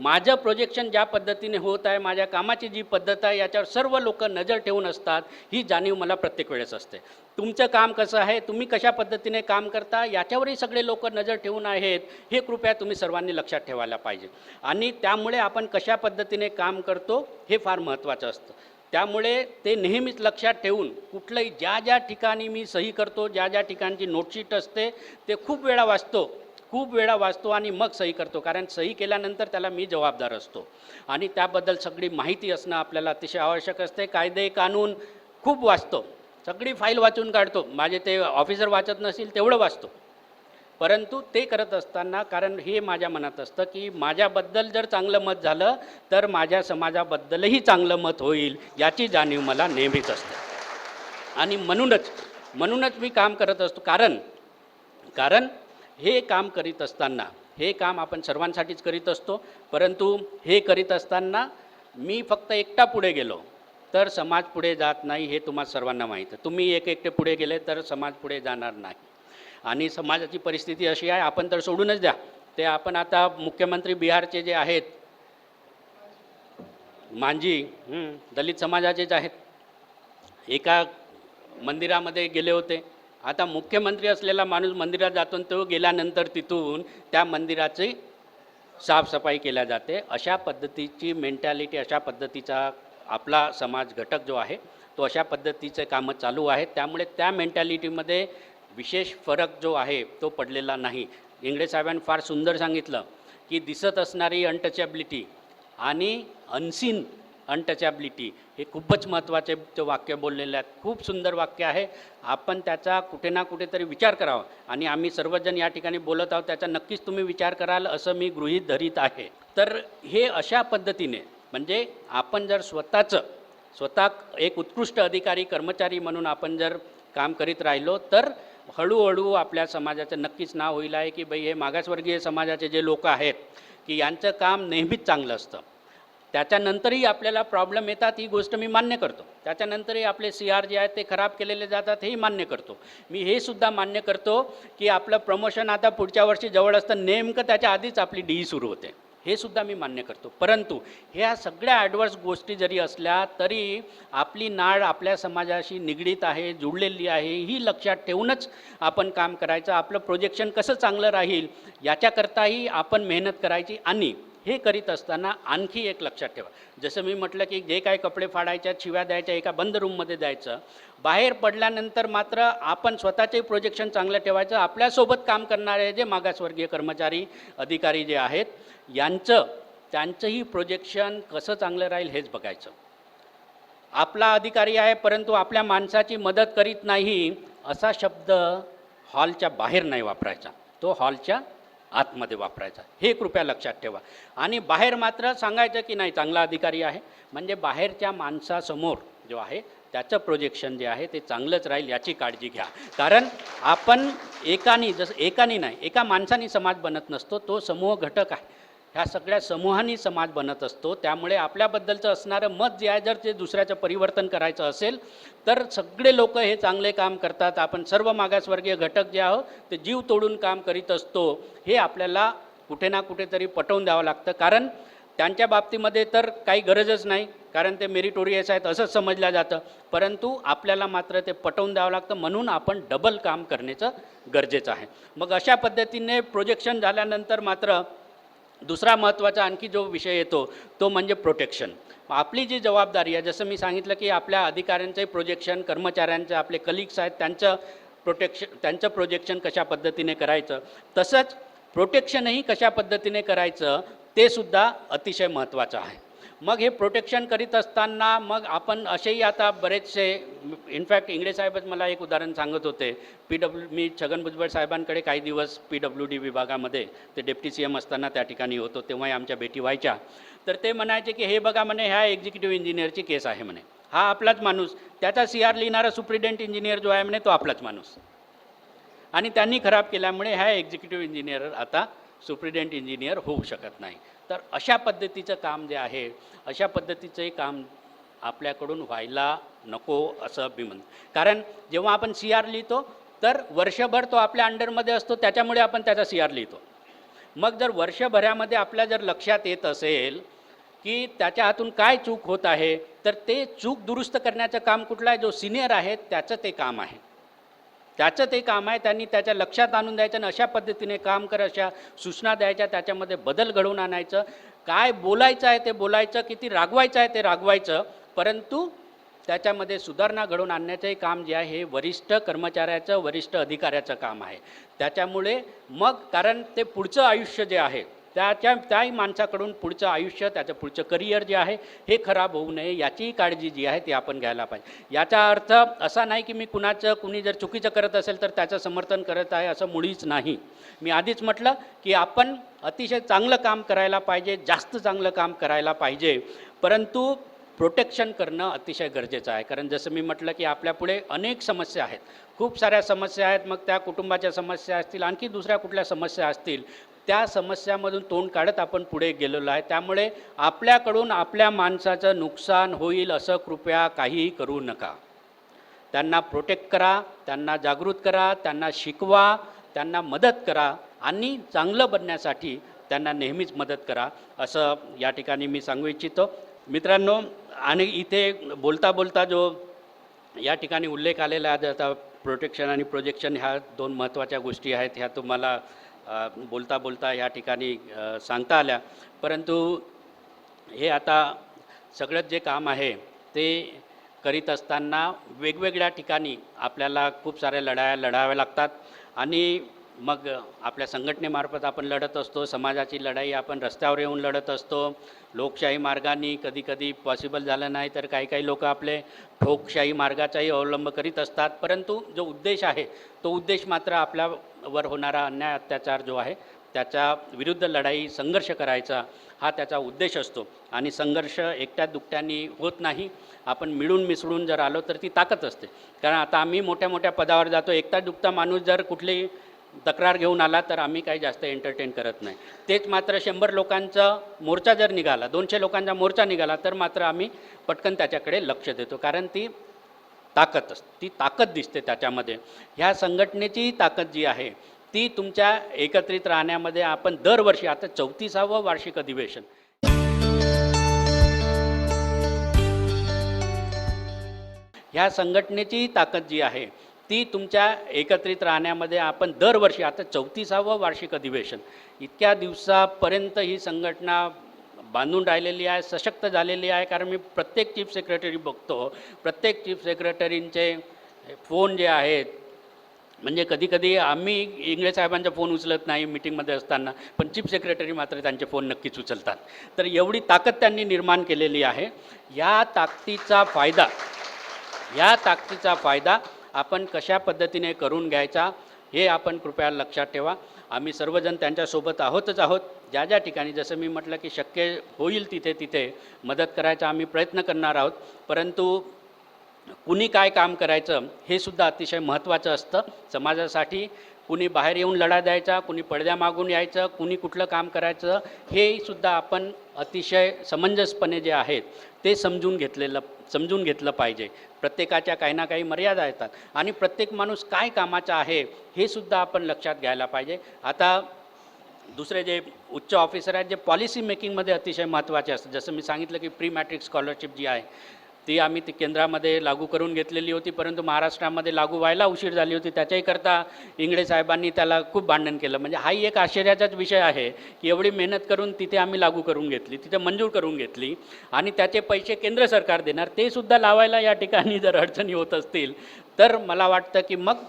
माझं प्रोजेक्शन ज्या पद्धतीने होत आहे, माझ्या कामाची जी पद्धत आहे याच्यावर सर्व लोक नजर ठेवून असतात, ही जाणीव मला प्रत्येक वेळेस असते. तुमचं काम कसं आहे, तुम्ही कशा पद्धतीने काम करता याच्यावरही सगळे लोक नजर ठेवून आहेत, हे कृपया तुम्ही सर्वांनी लक्षात ठेवायला पाहिजे. आणि त्यामुळे आपण कशा पद्धतीने काम करतो हे फार महत्त्वाचं असतं. त्यामुळे ते नेहमीच लक्षात ठेवून कुठलंही ज्या ठिकाणी मी सही करतो, ज्या ठिकाणची नोटशीट असते ते खूप वेळा वाचतो आणि मग सही करतो. कारण सही केल्यानंतर त्याला मी जबाबदार असतो आणि त्याबद्दल सगळी माहिती असणं आपल्याला अतिशय आवश्यक असते. कायदे कानून खूप वाचतो, सगळी फाईल वाचून काढतो. माझे ते ऑफिसर वाचत नसेल तेवढं वाचतो. परंतु ते करत असताना कारण हे माझ्या मनात असतं की माझ्याबद्दल जर चांगलं मत झालं तर माझ्या समाजाबद्दलही चांगलं मत होईल याची जाणीव मला नेहमीच असते. आणि म्हणूनच मी काम करत असतो. कारण हे काम करीत असताना हे काम आपण सर्वांसाठीच करीत असतो, परंतु हे करीत असताना मी फक्त एकटा पुढे गेलो तर समाज पुढे जात नाही, हे तुम्हा सर्वांना माहीत आहे. तुम्ही एकटे पुढे गेले तर समाज पुढे जाणार नाही. आणि समाजाची परिस्थिती अशी आहे, आपण तर सोडूनच द्या, ते आपण आता मुख्यमंत्री बिहारचे जे आहेत मांझी दलित समाजाचेच आहेत, एका मंदिरामध्ये गेले होते. आता मुख्यमंत्री असलेला माणूस मंदिरात जातो, तो गेल्यानंतर तिथून त्या मंदिराची साफसफाई केल्या जाते. अशा पद्धतीची मेंटॅलिटी, अशा पद्धतीचा आपला समाज घटक जो आहे तो अशा पद्धतीचे कामं चालू आहेत. त्यामुळे त्या मेंटॅलिटीमध्ये विशेष फरक जो आहे तो पडलेला नाही. इंगळे साहेबांनी फार सुंदर सांगितलं की दिसत असणारी अनटचॅबिलिटी आणि अनसीन अनटचॅबिलिटी हे खूपच महत्त्वाचे ते वाक्य बोललेले आहेत. खूप सुंदर वाक्य आहे. आपण त्याचा कुठे ना कुठेतरी विचार करावा आणि आम्ही सर्वजण या ठिकाणी बोलत आहोत, त्याचा नक्कीच तुम्ही विचार कराल असं मी गृहीत धरीत आहे. तर हे अशा पद्धतीने म्हणजे आपण जर स्वतः एक उत्कृष्ट अधिकारी कर्मचारी म्हणून आपण जर काम करीत राहिलो तर हळूहळू आपल्या समाजाचं नक्कीच नाव होईल आहे की बाई हे मागासवर्गीय समाजाचे जे लोक आहेत की यांचं काम नेहमीच चांगलं असतं. त्याच्यानंतरही आपल्याला प्रॉब्लेम येतात, ही गोष्ट मी मान्य करतो. त्याच्यानंतरही आपले CR जे आहेत ते खराब केलेले जातात, हेही मान्य करतो. मी हे सुद्धा मान्य करतो की आपलं प्रमोशन आता पुढच्या वर्षी जवळ असतं, नेमकं त्याच्या आधीच आपली DE सुरू होते, हे सुद्धा मी मान्य करतो. परंतु ह्या सगळ्या ॲडव्हर्स गोष्टी जरी असल्या तरी आपली नाळ आपल्या समाजाशी निगडीत आहे, जुळलेली आहे, ही लक्षात ठेवूनच आपण काम करायचं. आपलं प्रोजेक्शन कसं चांगलं राहील याच्याकरताही आपण मेहनत करायची. आणि हे करीत असताना आणखी एक लक्षात ठेवा, जसं मी म्हटलं की जे काही कपडे फाडायच्या, शिव्या द्यायच्या एका बंद रूममध्ये द्यायचं. बाहेर पडल्यानंतर मात्र आपण स्वतःचे प्रोजेक्शन चांगलं ठेवायचं. आपल्यासोबत काम करणारे जे मागासवर्गीय कर्मचारी अधिकारी जे आहेत त्यांचंही प्रोजेक्शन कसं चांगलं राहील हेच बघायचं. आपला अधिकारी आहे परंतु आपल्या माणसाची मदत करीत नाही असा शब्द हॉलच्या बाहेर नाही वापरायचा, तो हॉलच्या आतमध्ये वापरायचा, हे कृपया लक्षात ठेवा. आणि बाहेर मात्र सांगायचं की नाही चांगला अधिकारी आहे, म्हणजे बाहेरच्या माणसासमोर जो आहे त्याचं प्रोजेक्शन जे आहे ते चांगलंच राहील याची काळजी घ्या. कारण आपण एकानी नाही, एका माणसाने समाज बनत नसतो, तो समूह घटक आहे. ह्या सगळ्या समूहांनी समाज बनत असतो. त्यामुळे आपल्याबद्दलचं असणारं मत जे आहे जर ते दुसऱ्याचं परिवर्तन करायचं असेल तर सगळे लोक हे चांगले काम करतात. आपण सर्व मागासवर्गीय घटक जे आहोत ते जीव तोडून काम करीत असतो, हे आपल्याला कुठे ना कुठेतरी पटवून द्यावं लागतं. कारण त्यांच्या बाबतीमध्ये तर काही गरजच नाही, कारण ते मेरिटोरियस आहेत असंच समजलं जातं. परंतु आपल्याला मात्र ते पटवून द्यावं लागतं, म्हणून आपण डबल काम करण्याचं गरजेचं आहे. मग अशा पद्धतीने प्रोजेक्शन झाल्यानंतर मात्र दुसरा महत्त्वाचा आणखी जो विषय येतो तो म्हणजे प्रोटेक्शन. आपली जी जबाबदारी आहे, जसं मी सांगितलं की आपल्या अधिकाऱ्यांचे प्रोजेक्शन, कर्मचाऱ्यांचं आपले कलिग्स आहेत त्यांचं प्रोजेक्शन कशा पद्धतीने करायचं, तसंच प्रोटेक्शनही कशा पद्धतीने करायचं ते सुद्धा अतिशय महत्त्वाचं आहे. मग हे प्रोटेक्शन करीत असताना मग आपण असेही आता बरेचसे, इनफॅक्ट इंगळे साहेबच मला एक उदाहरण सांगत होते. मी छगन भुजबळ साहेबांकडे काही दिवस PWD विभागामध्ये ते डेप्टी CM असताना त्या ठिकाणी होतो, तेव्हाही आमच्या भेटी व्हायच्या. तर ते म्हणायचे की हे बघा म्हणे, ह्या एक्झिक्युटिव्ह इंजिनियरची केस आहे म्हणे, हा आपलाच माणूस, त्याचा CR लिहिणारा सुप्रिटेंडेंट इंजिनियर जो आहे म्हणे तो आपलाच माणूस, आणि त्यांनी खराब केल्यामुळे ह्या एक्झिक्युटिव्ह इंजिनियर आता सुप्रिटेंडेंट इंजिनियर होऊ शकत नाही. तर अशा पद्धतीचं काम जे आहे, अशा पद्धतीचंही काम आपल्याकडून व्हायला नको असं मी म्हणतो. कारण जेव्हा आपण CR लिहितो तर वर्षभर तो आपल्या अंडरमध्ये असतो, त्याच्यामुळे आपण त्याचा CR लिहितो. मग जर वर्षभरामध्ये आपल्या जर लक्षात येत असेल की त्याच्या हातून काय चूक होत आहे, तर ते चूक दुरुस्त करण्याचं काम कुठलं आहे, जो सिनियर आहे त्याचं ते काम आहे. त्यांनी त्याच्या लक्षात आणून द्यायचं आणि अशा पद्धतीने काम कर, अशा सूचना द्यायच्या, त्याच्यामध्ये बदल घडवून आणायचं. काय बोलायचं आहे ते बोलायचं, किती रागवायचं आहे ते रागवायचं, परंतु त्याच्यामध्ये सुधारणा घडवून आणण्याचंही काम जे आहे हे वरिष्ठ कर्मचाऱ्याचं, वरिष्ठ अधिकाऱ्याचं काम आहे. त्याच्यामुळे मग कारण ते पुढचं आयुष्य जे आहे त्याही माणसाकडून पुढचं आयुष्य, त्याचं पुढचं करिअर जे आहे हे खराब होऊ नये याचीही काळजी जी आहे ती आपण घ्यायला पाहिजे. याचा अर्थ असा नाही की मी कुणी जर चुकीचं करत असेल तर त्याचं समर्थन करत आहे असं मुळीच नाही. मी आधीच म्हटलं की आपण अतिशय चांगलं काम करायला पाहिजे, जास्त चांगलं काम करायला पाहिजे, परंतु प्रोटेक्शन करणं अतिशय गरजेचं आहे. कारण जसं मी म्हटलं की आपल्यापुढे अनेक समस्या आहेत, खूप साऱ्या समस्या आहेत. मग त्या कुटुंबाच्या समस्या असतील, आणखी दुसऱ्या कुठल्या समस्या असतील, त्या समस्यामधून तोंड काढत आपण पुढे गेलेलो आहे. त्यामुळे आपल्याकडून आपल्या माणसाचं नुकसान होईल असं कृपया काहीही करू नका. त्यांना प्रोटेक्ट करा, त्यांना जागृत करा, त्यांना शिकवा, त्यांना मदत करा आणि चांगलं बनण्यासाठी त्यांना नेहमीच मदत करा असं या ठिकाणी मी सांगू इच्छितो. मित्रांनो, आणि इथे बोलता बोलता जो या ठिकाणी उल्लेख आलेला आहे, आता प्रोटेक्शन आणि प्रोजेक्शन ह्या दोन महत्त्वाच्या गोष्टी आहेत, ह्या तुम्हाला बोलता बोलता या ठिकाणी सांगता आल्या. परंतु हे आता सगळं जे काम आहे ते करीत असताना वेगवेगळ्या ठिकाणी आपल्याला खूप साऱ्या लढाया लढाव्या लागतात आणि मग आपल्या संघटनेमार्फत आपण लढत असतो. समाजाची लढाई आपण रस्त्यावर येऊन लढत असतो. लोकशाही मार्गाने कधी पॉसिबल झालं नाही तर काही लोक आपले ठोकशाही मार्गाचाही अवलंब करीत असतात. परंतु जो उद्देश आहे तो उद्देश मात्र आपल्यावर होणारा अन्याय अत्याचार जो आहे त्याच्या विरुद्ध लढाई संघर्ष करायचा हा त्याचा उद्देश असतो. आणि संघर्ष एकट्या दुकट्याने होत नाही, आपण मिळून मिसळून जर आलो तर ती ताकद असते. कारण आता आम्ही मोठ्या मोठ्या पदावर जातो, एकटा दुकटा माणूस जर कुठली तक्रार घेऊन आला तर आम्ही काही जास्त एंटरटेन करत नाही. तेच मात्र 100 लोकांचा मोर्चा जर निघाला, 200 लोकांचा मोर्चा निघाला तर मात्र आम्ही पटकन त्याच्याकडे लक्ष देतो, कारण ती ताकद असते, ती ताकद दिसते त्याच्यामध्ये. ह्या संघटनेची ताकद जी आहे ती तुमच्या एकत्रित राहण्यामध्ये आपण दरवर्षी, आता 34वे वार्षिक अधिवेशन, ह्या संघटनेची ताकद जी आहे ती तुमच्या एकत्रित राहण्यामध्ये आपण दरवर्षी, आता 34वे वार्षिक अधिवेशन, इतक्या दिवसापर्यंत ही संघटना बांधून राहिलेली आहे, सशक्त झालेली आहे. कारण मी प्रत्येक चीफ सेक्रेटरी बघतो, प्रत्येक चीफ सेक्रेटरींचे फोन जे आहेत, म्हणजे कधी आम्ही इंगळे साहेबांचा फोन उचलत नाही मीटिंगमध्ये असताना, पण चीफ सेक्रेटरी मात्र त्यांचे फोन नक्कीच उचलतात. तर एवढी ताकद त्यांनी निर्माण केलेली आहे. या ताकदीचा फायदा आपण कशा पद्धतीने करून घ्यायचा हे आपण कृपया लक्षात ठेवा. आम्ही सर्वजण त्यांच्यासोबत आहोत. ज्या ठिकाणी जसं मी म्हटलं की शक्य होईल तिथे मदत करायचा आम्ही प्रयत्न करणार आहोत. परंतु कुणी काय काम करायचं हे सुद्धा अतिशय महत्त्वाचं असतं समाजासाठी. कुणी बाहेर येऊन लढा द्यायचा, कुणी पडद्यामागून यायचं, कुणी कुठलं काम करायचं, हे सुद्धा आपण अतिशय समंजसपणे जे आहेत ते समजून घेतलं पाहिजे. प्रत्येकाच्या काही ना काही मर्यादा येतात आणि प्रत्येक माणूस काय कामाचा आहे हे सुद्धा आपण लक्षात घ्यायला पाहिजे. आता दुसरे जे उच्च ऑफिसर आहेत जे पॉलिसी मेकिंगमध्ये अतिशय महत्त्वाचे असतात, जसं मी सांगितलं की प्री मॅट्रिक स्कॉलरशिप जी आहे ती आम्ही केंद्रामध्ये लागू करून घेतलेली होती, परंतु महाराष्ट्रामध्ये लागू व्हायला उशीर झाली होती. त्याच्याहीकरता इंगळे साहेबांनी त्याला खूप भांडण केलं. म्हणजे हाही एक आश्चर्याचाच विषय आहे की एवढी मेहनत करून तिथे आम्ही लागू करून घेतली, तिथे मंजूर करून घेतली आणि त्याचे पैसे केंद्र सरकार देणार, ते सुद्धा लावायला या ठिकाणी जर अडचणी होत असतील तर मला वाटतं की मग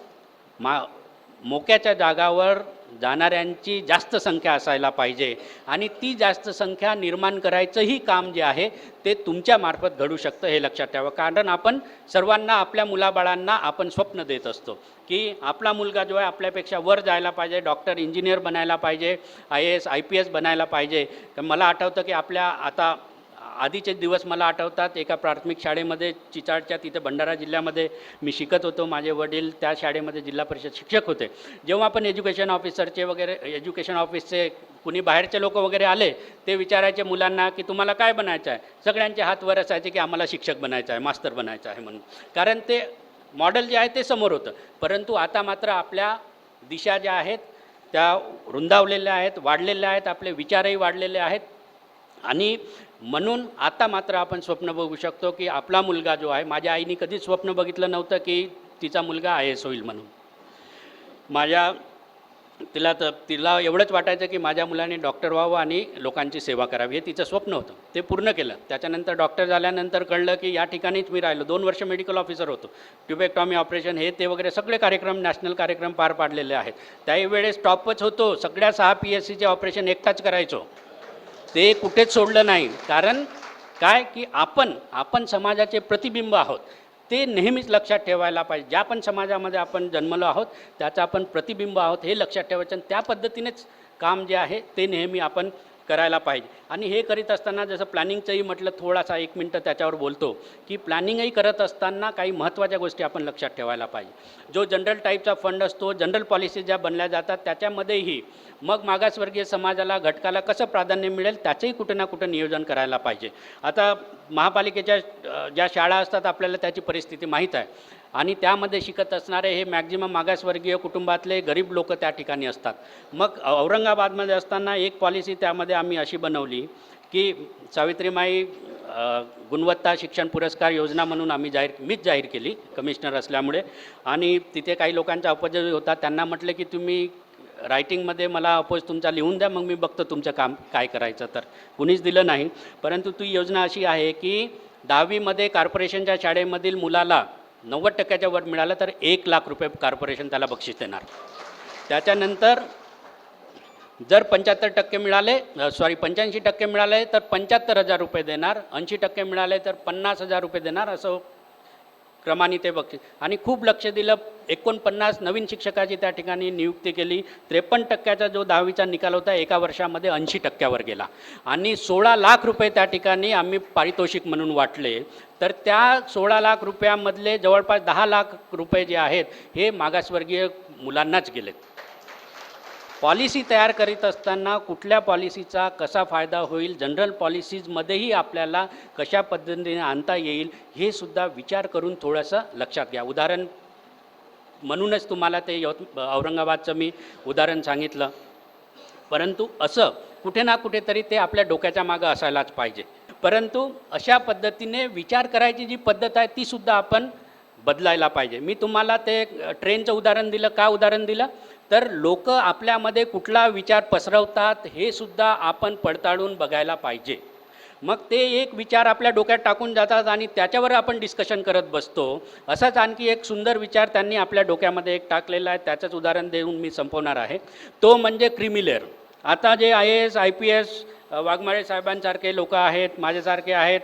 मोक्याच्या जागावर जाणाऱ्यांची जास्त संख्या असायला पाहिजे आणि ती जास्त संख्या निर्माण करायचंही काम जे आहे ते तुमच्यामार्फत घडू शकतं हे लक्षात ठेवा. कारण आपण सर्वांना, आपल्या मुलाबाळांना आपण स्वप्न देत असतो की आपला मुलगा जो आहे आपल्यापेक्षा वर जायला पाहिजे, डॉक्टर इंजिनियर बनायला पाहिजे, IAS IPS बनायला पाहिजे. तर मला आठवतं की आपल्या आता आधीचे दिवस मला आठवतात, एका प्राथमिक शाळेमध्ये चिचाडच्या तिथे भंडारा जिल्ह्यामध्ये मी शिकत होतो. माझे वडील त्या शाळेमध्ये जिल्हा परिषद शिक्षक होते. जेव्हा पण एज्युकेशन ऑफिसरचे वगैरे, एज्युकेशन ऑफिसचे कुणी बाहेरचे लोक वगैरे आले ते विचारायचे मुलांना की तुम्हाला काय बनायचं आहे. सगळ्यांचे हात वर असायचे की आम्हाला शिक्षक बनायचं आहे, मास्तर बनायचं आहे म्हणून, कारण ते मॉडेल जे आहे ते समोर होतं. परंतु आता मात्र आपल्या दिशा ज्या आहेत त्या रुंदावलेल्या आहेत, वाढलेल्या आहेत, आपले विचारही वाढलेले आहेत आणि म्हणून आता मात्र आपण स्वप्न बघू शकतो की आपला मुलगा जो आहे, माझ्या आईने कधीच स्वप्न बघितलं नव्हतं की तिचा मुलगा IAS होईल म्हणून. माझ्या तिला एवढंच वाटायचं की माझ्या मुलाने डॉक्टर व्हावं आणि लोकांची सेवा करावी, हे तिचं स्वप्न होतं. ते पूर्ण केलं. त्याच्यानंतर डॉक्टर झाल्यानंतर कळलं की या ठिकाणीच मी राहिलो. 2 वर्ष मेडिकल ऑफिसर होतो. ट्युबेक्टॉमी ऑपरेशन हे ते वगैरे सगळे कार्यक्रम, नॅशनल कार्यक्रम पार पाडलेले आहेत. त्याही वेळेस टॉपच होतो. सगळ्या 6 PSCचे ऑपरेशन एकटाच करायचो. ते कुठेच सोडलं नाही. कारण काय की आपण समाजाचे प्रतिबिंब आहोत. ते नेहमीच लक्षात ठेवायला पाहिजे. ज्या पण समाजामध्ये आपण जन्मलो आहोत त्याचं आपण प्रतिबिंब आहोत हे लक्षात ठेवायचं आणि त्या पद्धतीनेच काम जे आहे ते नेहमी आपण करायला पाहिजे. आणि हे करीत असताना जसं प्लॅनिंगचंही म्हटलं, थोडासा 1 मिनटं त्याच्यावर बोलतो की प्लॅनिंगही करत असताना काही महत्त्वाच्या गोष्टी आपण लक्षात ठेवायला पाहिजे. जो जनरल टाईपचा फंड असतो, जनरल पॉलिसी ज्या बनल्या जातात त्याच्यामध्येही मग मागासवर्गीय समाजाला, घटकाला कसं प्राधान्य मिळेल त्याचंही कुठं ना कुठं नियोजन करायला पाहिजे. आता महापालिकेच्या ज्या शाळा असतात आपल्याला त्याची परिस्थिती माहीत आहे आणि त्यामध्ये शिकत असणारे हे मॅक्झिमम मागासवर्गीय कुटुंबातले गरीब लोक त्या ठिकाणी असतात. मग औरंगाबादमध्ये असताना एक पॉलिसी त्यामध्ये आम्ही अशी बनवली की सावित्रीमाई गुणवत्ता शिक्षण पुरस्कार योजना म्हणून मीच जाहीर केली कमिशनर असल्यामुळे. आणि तिथे काही लोकांचा अपोज होता. त्यांना म्हटलं की तुम्ही रायटिंगमध्ये मला अपोज तुमचा लिहून द्या, मग मी बघतो तुमचं काम काय करायचं. तर कुणीच दिलं नाही. परंतु ती योजना अशी आहे की 10वीमध्ये कॉर्पोरेशनच्या शाळेमधील मुलाला 90% वर मिळालं तर 1 लाख रुपये कॉर्पोरेशन त्याला बक्षीस देणार. त्याच्यानंतर जर 85% मिळाले 85% मिळाले तर 75,000 रुपये देणार. 80% मिळाले तर 50,000 रुपये देणार. असं क्रमाने ते बक्षीस. आणि खूप लक्ष दिलं. 49 नवीन शिक्षकाची त्या ठिकाणी नियुक्ती केली. 53% जो 10वीचा निकाल होता एका वर्षामध्ये 80% गेला. आणि 16 लाख रुपये त्या ठिकाणी आम्ही पारितोषिक म्हणून वाटले. तर त्या 16 लाख रुपयामधले जवळपास 10 लाख रुपये जे आहेत हे मागासवर्गीय मुलांनाच गेलेत. पॉलिसी तयार करीत असताना कुठल्या पॉलिसीचा कसा फायदा होईल, जनरल पॉलिसीजमध्येही आपल्याला कशा पद्धतीने आणता येईल हे सुद्धा विचार करून थोडंसं लक्षात घ्या. उदाहरण म्हणूनच तुम्हाला ते औरंगाबादचं मी उदाहरण सांगितलं. परंतु असं कुठे ना कुठेतरी ते आपल्या डोक्याच्या मागं असायलाच पाहिजे. परंतु अशा पद्धतीने विचार करायची जी पद्धत आहे ती सुद्धा आपण बदलायला पाहिजे. मी तुम्हाला ते ट्रेनचं उदाहरण दिलं. का उदाहरण दिलं तर लोक आपल्यामध्ये कुठला विचार पसरवतात हे सुद्धा आपण पडताळून बघायला पाहिजे. मग ते एक विचार आपल्या डोक्यात टाकून जातात आणि त्याच्यावर आपण डिस्कशन करत बसतो. असाच आणखी एक सुंदर विचार त्यांनी आपल्या डोक्यामध्ये एक टाकलेला आहे. त्याचंच उदाहरण देऊन मी संपवणार आहे. तो म्हणजे क्रिमिलेअर. आता जे IAS IPS वाघमारे साहेबांसारखे लोक आहेत, माझ्यासारखे आहेत,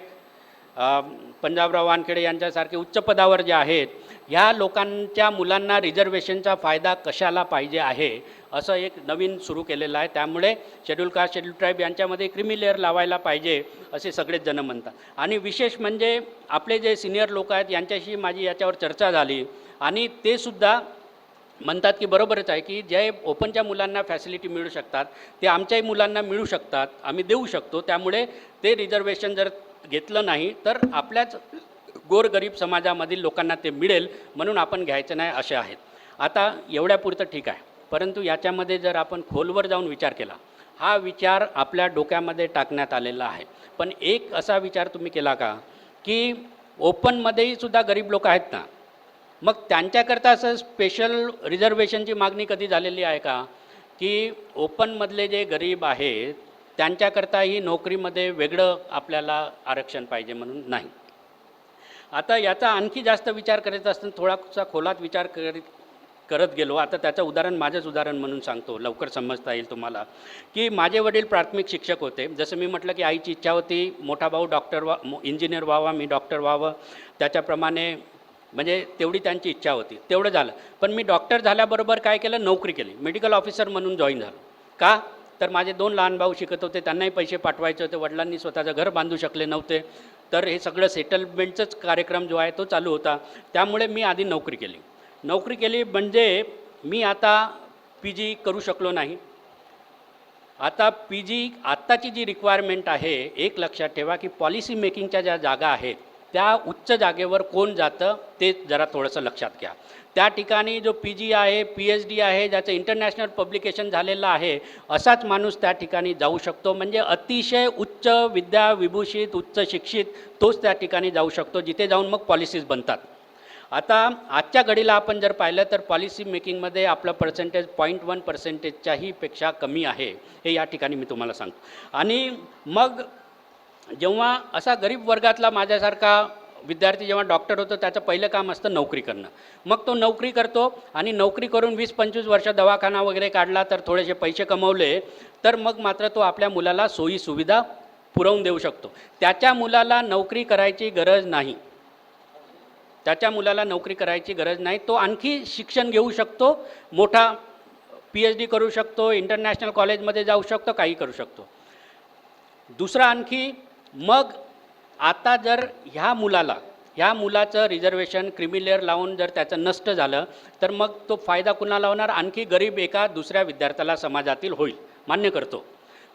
पंजाबराव वानखेडे यांच्यासारखे उच्च पदावर जे आहेत, ह्या लोकांच्या मुलांना रिझर्वेशनचा फायदा कशाला पाहिजे आहे असं एक नवीन सुरू केलेलं आहे. त्यामुळे शेड्यूल कास्ट, शेड्यूल ट्राईब यांच्यामध्ये क्रिमिलेअर लावायला पाहिजे असे सगळेच जण म्हणतात. आणि विशेष म्हणजे आपले जे सिनियर लोक आहेत यांच्याशी माझी याच्यावर चर्चा झाली आणि ते सुद्धा म्हणतात की बरोबरच आहे की जे ओपनच्या मुलांना फॅसिलिटी मिळू शकतात ते आमच्याही मुलांना मिळू शकतात, आम्ही देऊ शकतो. त्यामुळे ते रिझर्वेशन जर घेतलं नाही तर आपल्याच गोरगरीब समाजामधील लोकांना ते मिळेल, म्हणून आपण घ्यायचं नाही असे आहेत. आता एवढ्यापुरतं ठीक आहे. परंतु याच्यामध्ये जर आपण खोलवर जाऊन विचार केला, हा विचार आपल्या डोक्यामध्ये टाकण्यात आलेला आहे. पण एक असा विचार तुम्ही केला का की ओपनमध्येही सुद्धा गरीब लोक आहेत ना, मग त्यांच्याकरता असं स्पेशल रिझर्वेशनची मागणी कधी झालेली आहे का की ओपनमधले जे गरीब आहेत त्यांच्याकरताही नोकरीमध्ये वेगळं आपल्याला आरक्षण पाहिजे म्हणून? नाही. आता याचा आणखी जास्त विचार करत असताना थोडासा खोलात विचार करत गेलो. आता त्याचं उदाहरण माझंच उदाहरण म्हणून सांगतो, लवकर समजता येईल तुम्हाला. की माझे वडील प्राथमिक शिक्षक होते. जसं मी म्हटलं की आईची इच्छा होती मोठा भाऊ इंजिनियर व्हावा, मी डॉक्टर व्हावं. त्याच्याप्रमाणे म्हणजे तेवढी त्यांची इच्छा होती, तेवढं झालं. पण मी डॉक्टर झाल्याबरोबर काय केलं, नोकरी केली, मेडिकल ऑफिसर म्हणून जॉईन झालो. का तर माझे 2 लहान भाऊ शिकत होते, त्यांनाही पैसे पाठवायचे होते, वडिलांनी स्वतःचं घर बांधू शकले नव्हते. तर हे सगळं सेटलमेंटचाच कार्यक्रम जो आहे तो चालू होता. त्यामुळे मी आधी नोकरी केली म्हणजे मी आता PG करू शकलो नाही. आता PG आत्ताची जी रिक्वायरमेंट आहे, एक लक्षात ठेवा की पॉलिसी मेकिंगच्या ज्या जागा आहेत त्या उच्च जागेवर कोण जातं ते जरा थोडंसं लक्षात घ्या. त्या ठिकाणी जो PG आहे, PhD आहे, ज्याचं इंटरनॅशनल पब्लिकेशन झालेलं आहे, असाच माणूस त्या ठिकाणी जाऊ शकतो. म्हणजे अतिशय उच्च विद्याविभूषित, उच्च शिक्षित तोच त्या ठिकाणी जाऊ शकतो, जिथे जाऊन मग पॉलिसीज बनतात. आता आजच्या घडीला आपण जर पाहिलं तर पॉलिसी मेकिंगमध्ये आपलं पर्सेंटेज 0.1%च्याही पेक्षा कमी आहे, हे या ठिकाणी मी तुम्हाला सांगतो. आणि मग जेव्हा असा गरीब वर्गातला माझ्यासारखा विद्यार्थी जेव्हा डॉक्टर होतो, त्याचं पहिलं काम असतं नोकरी करणं. मग तो नोकरी करतो आणि नोकरी करून 20-25 वर्ष दवाखाना वगैरे काढला, तर थोडेसे पैसे कमवले, तर मग मात्र तो आपल्या मुलाला सोयी सुविधा पुरवून देऊ शकतो. त्याच्या मुलाला नोकरी करायची गरज नाही, त्याच्या मुलाला नोकरी करायची गरज नाही. तो आणखी शिक्षण घेऊ शकतो, मोठा PhD करू शकतो, इंटरनॅशनल कॉलेजमध्ये जाऊ शकतो, काही करू शकतो. दुसरा आणखी, मग आता जर ह्या मुलाचं रिझर्वेशन क्रीमी लेअर लावून जर त्याचं नष्ट झालं, तर मग तो फायदा कुणाला होणार? आणखी गरीब एका दुसऱ्या विद्यार्थ्याला समाजातील होईल, मान्य करतो.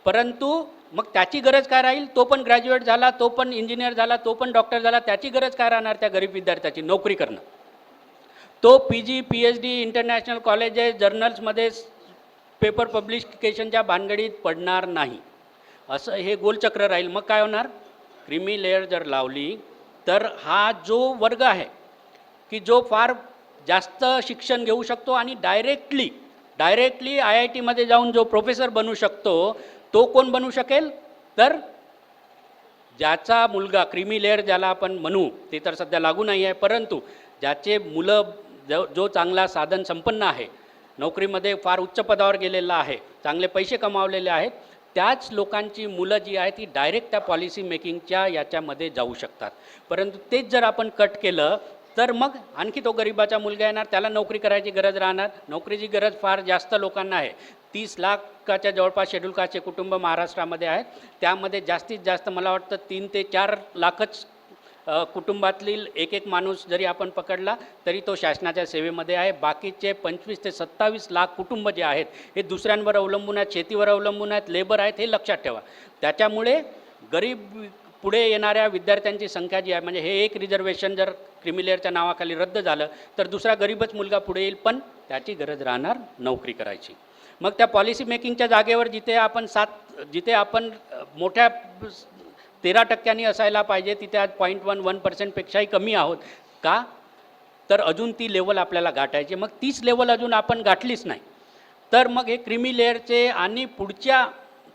परंतु मग त्याची गरज काय राहील? तो पण ग्रॅज्युएट झाला, तो पण इंजिनियर झाला, तो पण डॉक्टर झाला, त्याची गरज काय राहणार? त्या गरीब विद्यार्थ्याची नोकरी करणं. तो PG PhD इंटरनॅशनल कॉलेजेस जर्नल्समध्ये पेपर पब्लिकेशनच्या भानगडीत पडणार नाही. असं हे गोलचक्र राहील. मग काय होणार? क्रीमी लेअर जर लावली तर हा जो वर्ग आहे की जो फार जास्त शिक्षण घेऊ शकतो आणि डायरेक्टली IIT मध्ये जाऊन जो प्रोफेसर बनू शकतो, तो कोण बनू शकेल? तर ज्याचा मुलगा क्रीमी लेअर ज्याला आपण म्हणू, ते तर सध्या लागू नाही आहे, परंतु ज्याचे मुलं जो चांगला साधन संपन्न आहे, नोकरीमध्ये फार उच्च पदावर गेलेला आहे, चांगले पैसे कमावलेले आहेत, त्याच लोकांची मुलं जी आहे ती डायरेक्ट त्या पॉलिसी मेकिंगच्या याच्यामध्ये जाऊ शकतात. परंतु तेच जर आपण कट केलं तर मग आणखी तो गरिबाचा मुलगा येणार, त्याला नोकरी करायची गरज राहणार. नोकरीची गरज फार जास्त लोकांना आहे. 30 लाखाच्या जवळपास शेड्यूल कास्टचे कुटुंब महाराष्ट्रामध्ये आहेत. त्यामध्ये जास्तीत जास्त मला वाटतं 3 ते 4 लाखच कुटुंबातील एक माणूस जरी आपण पकडला तरी तो शासनाच्या सेवेमध्ये आहे. बाकीचे 25 ते 27 लाख कुटुंब जे आहेत हे दुसऱ्यांवर अवलंबून आहेत, शेतीवर अवलंबून आहेत, लेबर आहेत, हे लक्षात ठेवा. त्याच्यामुळे गरीब पुढे येणाऱ्या विद्यार्थ्यांची संख्या जी आहे, म्हणजे हे एक रिझर्वेशन जर क्रीमी लेअरच्या नावाखाली रद्द झालं तर दुसरा गरीबच मुलगा पुढे येईल, पण त्याची गरज राहणार नोकरी करायची. मग त्या पॉलिसी मेकिंगच्या जागेवर जिथे आपण मोठ्या 13% असायला पाहिजे, तिथे आज 0.11%पेक्षाही कमी आहोत. का? तर अजून ती लेवल आपल्याला गाठायची. मग तीच लेवल अजून आपण गाठलीच नाही, तर मग हे क्रीमी लेअरचे आणि पुढच्या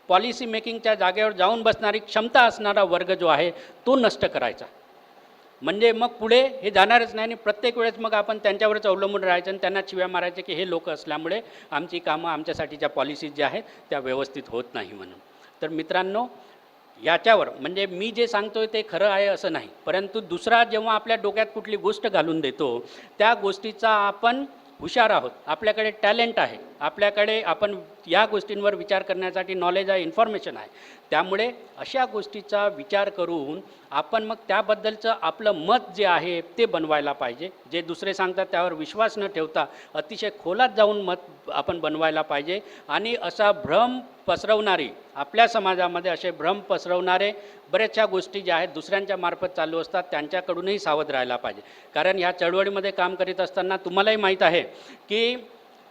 पॉलिसी मेकिंगच्या जागेवर जाऊन बसणारी क्षमता असणारा वर्ग जो आहे तो नष्ट करायचा. म्हणजे मग पुढे हे जाणारच नाही आणि प्रत्येक वेळेस मग आपण त्यांच्यावरच अवलंबून राहायचं आणि त्यांना चिव्या मारायचे की हे लोक असल्यामुळे आमची कामं, आमच्यासाठीच्या पॉलिसीज ज्या आहेत त्या व्यवस्थित होत नाही म्हणून. तर मित्रांनो, याच्यावर म्हणजे मी जे सांगतोय ते खरं आहे असं नाही, परंतु दुसरा जेव्हा आपल्या डोक्यात कुठली गोष्ट घालून देतो त्या गोष्टीचा आपण हुशार आहोत, आपल्याकडे टॅलेंट आहे, आपल्याकडे आपण या गोष्टींवर विचार करण्यासाठी नॉलेज आहे, इन्फॉर्मेशन आहे. त्यामुळे अशा गोष्टीचा विचार करून आपण मग त्याबद्दलचं आपलं मत जे आहे ते बनवायला पाहिजे. जे दुसरे सांगतात त्यावर विश्वास न ठेवता अतिशय खोलात जाऊन मत आपण बनवायला पाहिजे. आणि असा भ्रम पसरवणारी आपल्या समाजामध्ये असे भ्रम पसरवणारे बऱ्याचशा गोष्टी ज्या आहेत दुसऱ्यांच्या मार्फत चालू असतात, त्यांच्याकडूनही सावध राहायला पाहिजे. कारण ह्या चळवळीमध्ये काम करीत असताना तुम्हालाही माहीत आहे की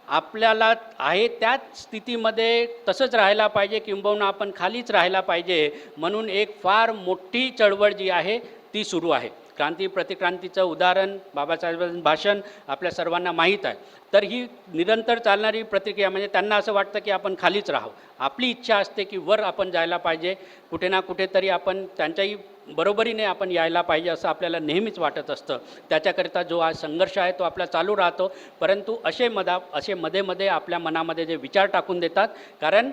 आपल्याला आहे त्याच स्थितीमध्ये तसंच राहायला पाहिजे, किंबहुना आपण खालीच राहायला पाहिजे. म्हणून एक फार मोठी चळवळ जी आहे ती सुरू आहे. क्रांती प्रतिक्रांतीचं उदाहरण बाबासाहेबांचं भाषण आपल्या सर्वांना माहीत आहे. तर ही निरंतर चालणारी प्रतिक्रिया, म्हणजे त्यांना असं वाटतं की आपण खालीच राहावं. आपली इच्छा असते की वर आपण जायला पाहिजे, कुठे ना कुठेतरी आपण त्यांच्याही बरोबरीने आपण यायला पाहिजे असं आपल्याला नेहमीच वाटत असतं. त्याच्याकरिता जो आज संघर्ष आहे तो आपला चालू राहतो. परंतु असे मध्ये आपल्या मनामध्ये जे विचार टाकून देतात, कारण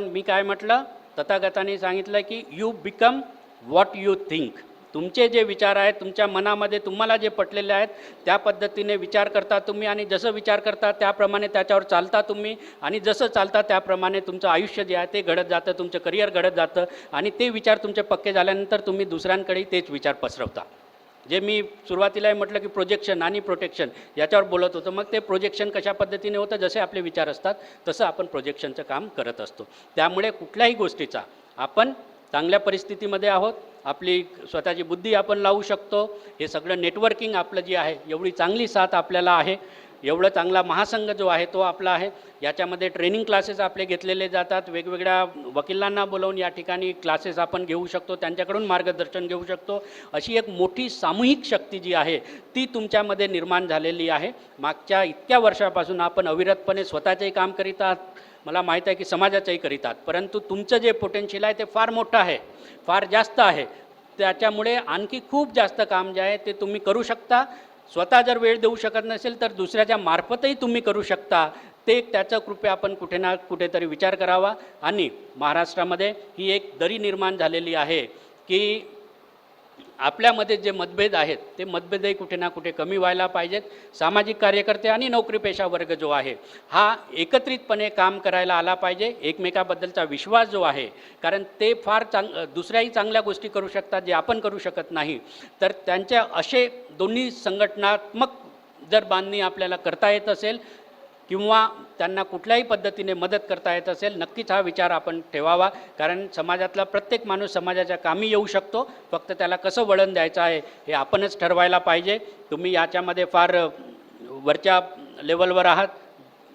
मी काय म्हटलं, तथागतांनी सांगितलं की you become what you think. तुमचे जे विचार आहेत तुमच्या मनामध्ये तुम्हाला जे पटलेले आहेत त्या पद्धतीने विचार करता तुम्ही, आणि जसं विचार करता त्याप्रमाणे त्याच्यावर चालता तुम्ही, आणि जसं चालता त्याप्रमाणे तुमचं आयुष्य जे आहे ते घडत जातं, तुमचं करिअर घडत जातं. आणि ते विचार तुमचे पक्के झाल्यानंतर तुम्ही दुसऱ्यांकडे तेच विचार पसरवता. जे मी सुरुवातीला म्हटलं की प्रोजेक्शन आणि प्रोटेक्शन याच्यावर बोलत होतो. मग ते प्रोजेक्शन कशा पद्धतीने होतं, जसे आपले विचार असतात तसं आपण प्रोजेक्शनचं काम करत असतो. त्यामुळे कुठल्याही गोष्टीचा आपण चांगल्या परिस्थितीमध्ये आहोत, आपली स्वतःची बुद्धी आपण लावू शकतो. हे सगळं नेटवर्किंग आपलं जे आहे, एवढी चांगली साथ आपल्याला आहे, एवढं चांगला महासंघ जो आहे तो आपला आहे. याच्यामध्ये ट्रेनिंग क्लासेस आपले घेतलेले जातात. वेगवेगळ्या वकिलांना बोलावून या ठिकाणी क्लासेस आपण घेऊ शकतो, त्यांच्याकडून मार्गदर्शन घेऊ शकतो. अशी एक मोठी सामूहिक शक्ती जी आहे ती तुमच्यामध्ये निर्माण झालेली आहे. मागच्या इतक्या वर्षापासून आपण अविरतपणे स्वतःचेही काम करीत आहात, मला माहीत आहे की समाजाचंही करीत आहात, परंतु तुमचं जे पोटेन्शियल आहे ते फार मोठं आहे, फार जास्त आहे. त्याच्यामुळे आणखी खूप जास्त काम जे आहे ते तुम्ही करू शकता. स्वतः जर वेळ देऊ शकत नसेल तर दुसऱ्याच्या मार्फतही तुम्ही करू शकता. ते त्याचं कृपया आपण कुठे ना कुठेतरी विचार करावा. आणि महाराष्ट्रामध्ये ही एक दरी निर्माण झालेली आहे की आपल्यामध्ये जे मतभेद आहेत ते मतभेदही कुठे ना कुठे कमी व्हायला पाहिजेत. सामाजिक कार्यकर्ते आणि नोकरीपेशा वर्ग जो आहे हा एकत्रितपणे काम करायला आला पाहिजे. एकमेकाबद्दलचा विश्वास जो आहे, कारण ते फार दुसऱ्याही चांगल्या गोष्टी करू शकतात जे आपण करू शकत नाही. तर त्यांच्या असे दोन्ही संघटनात्मक जर बांधणी आपल्याला करता येत असेल किंवा त्यांना कुठल्याही पद्धतीने मदत करता येत असेल, नक्कीच हा विचार आपण ठेवावा. कारण समाजातला प्रत्येक माणूस समाजाच्या कामी येऊ शकतो, फक्त त्याला कसं वळण द्यायचं आहे हे आपणच ठरवायला पाहिजे. तुम्ही याच्यामध्ये फार वरच्या लेवलवर आहात.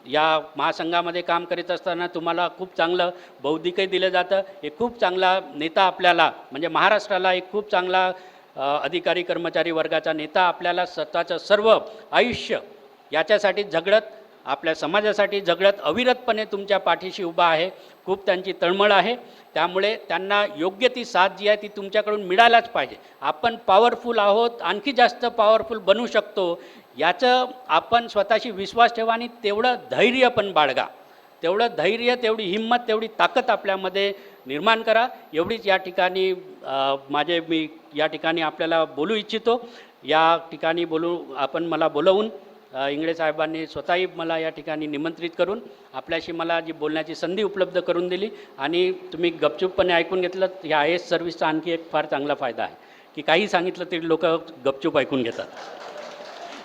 या महासंघामध्ये काम करीत असताना तुम्हाला खूप चांगलं बौद्धिकही दिलं जातं. एक खूप चांगला नेता आपल्याला, म्हणजे महाराष्ट्राला एक खूप चांगला अधिकारी कर्मचारी वर्गाचा नेता आपल्याला स्वतःचं सर्व आयुष्य याच्यासाठी झगडत, आपल्या समाजासाठी झगडत अविरतपणे तुमच्या पाठीशी उभा आहे. खूप त्यांची तळमळ आहे. त्यामुळे त्यांना योग्य ती साथ जी आहे ती तुमच्याकडून मिळायलाच पाहिजे. आपण पॉवरफुल आहोत, आणखी जास्त पॉवरफुल बनू शकतो, याचं आपण स्वतःशी विश्वास ठेवा आणि तेवढं धैर्य पण बाळगा. तेवढं धैर्य, तेवढी हिंमत, तेवढी ताकद आपल्यामध्ये निर्माण करा. एवढीच या ठिकाणी मी या ठिकाणी आपल्याला बोलू इच्छितो. या ठिकाणी मला बोलवून इंगळे साहेबांनी स्वतःही मला या ठिकाणी निमंत्रित करून आपल्याशी मला जी बोलण्याची संधी उपलब्ध करून दिली. आणि तुम्ही गपचूपपणे ऐकून घेतलं. ह्या IAS सर्व्हिसचा आणखी एक फार चांगला फायदा आहे की काही सांगितलं तरी लोक गपचूप ऐकून घेतात.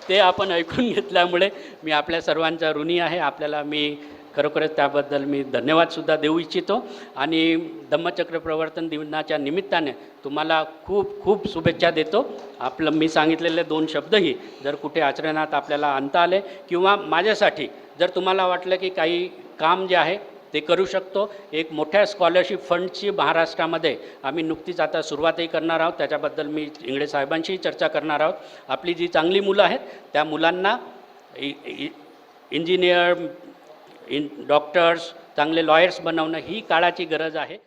ते आपण ऐकून घेतल्यामुळे मी आपल्या सर्वांचा ऋणी आहे. आपल्याला मी खरोखरच त्याबद्दल मी धन्यवादसुद्धा देऊ इच्छितो. आणि धम्मचक्र प्रवर्तन दिनाच्या निमित्ताने तुम्हाला खूप खूप शुभेच्छा देतो. मी सांगितलेले 2 शब्दही जर कुठे आचरणात आपल्याला आणता आले किंवा माझ्यासाठी जर तुम्हाला वाटलं की काही काम जे आहे ते करू शकतो, एक मोठ्या स्कॉलरशिप फंडची महाराष्ट्रामध्ये आम्ही नुकतीच आता सुरुवातही करणार आहोत. त्याच्याबद्दल मी इंगळे साहेबांशीही चर्चा करणार आहोत. आपली जी चांगली मुलं आहेत त्या मुलांना इंजिनियर, डॉक्टर्स, चांगले लॉयर्स बनवणं ही काळाची गरज आहे.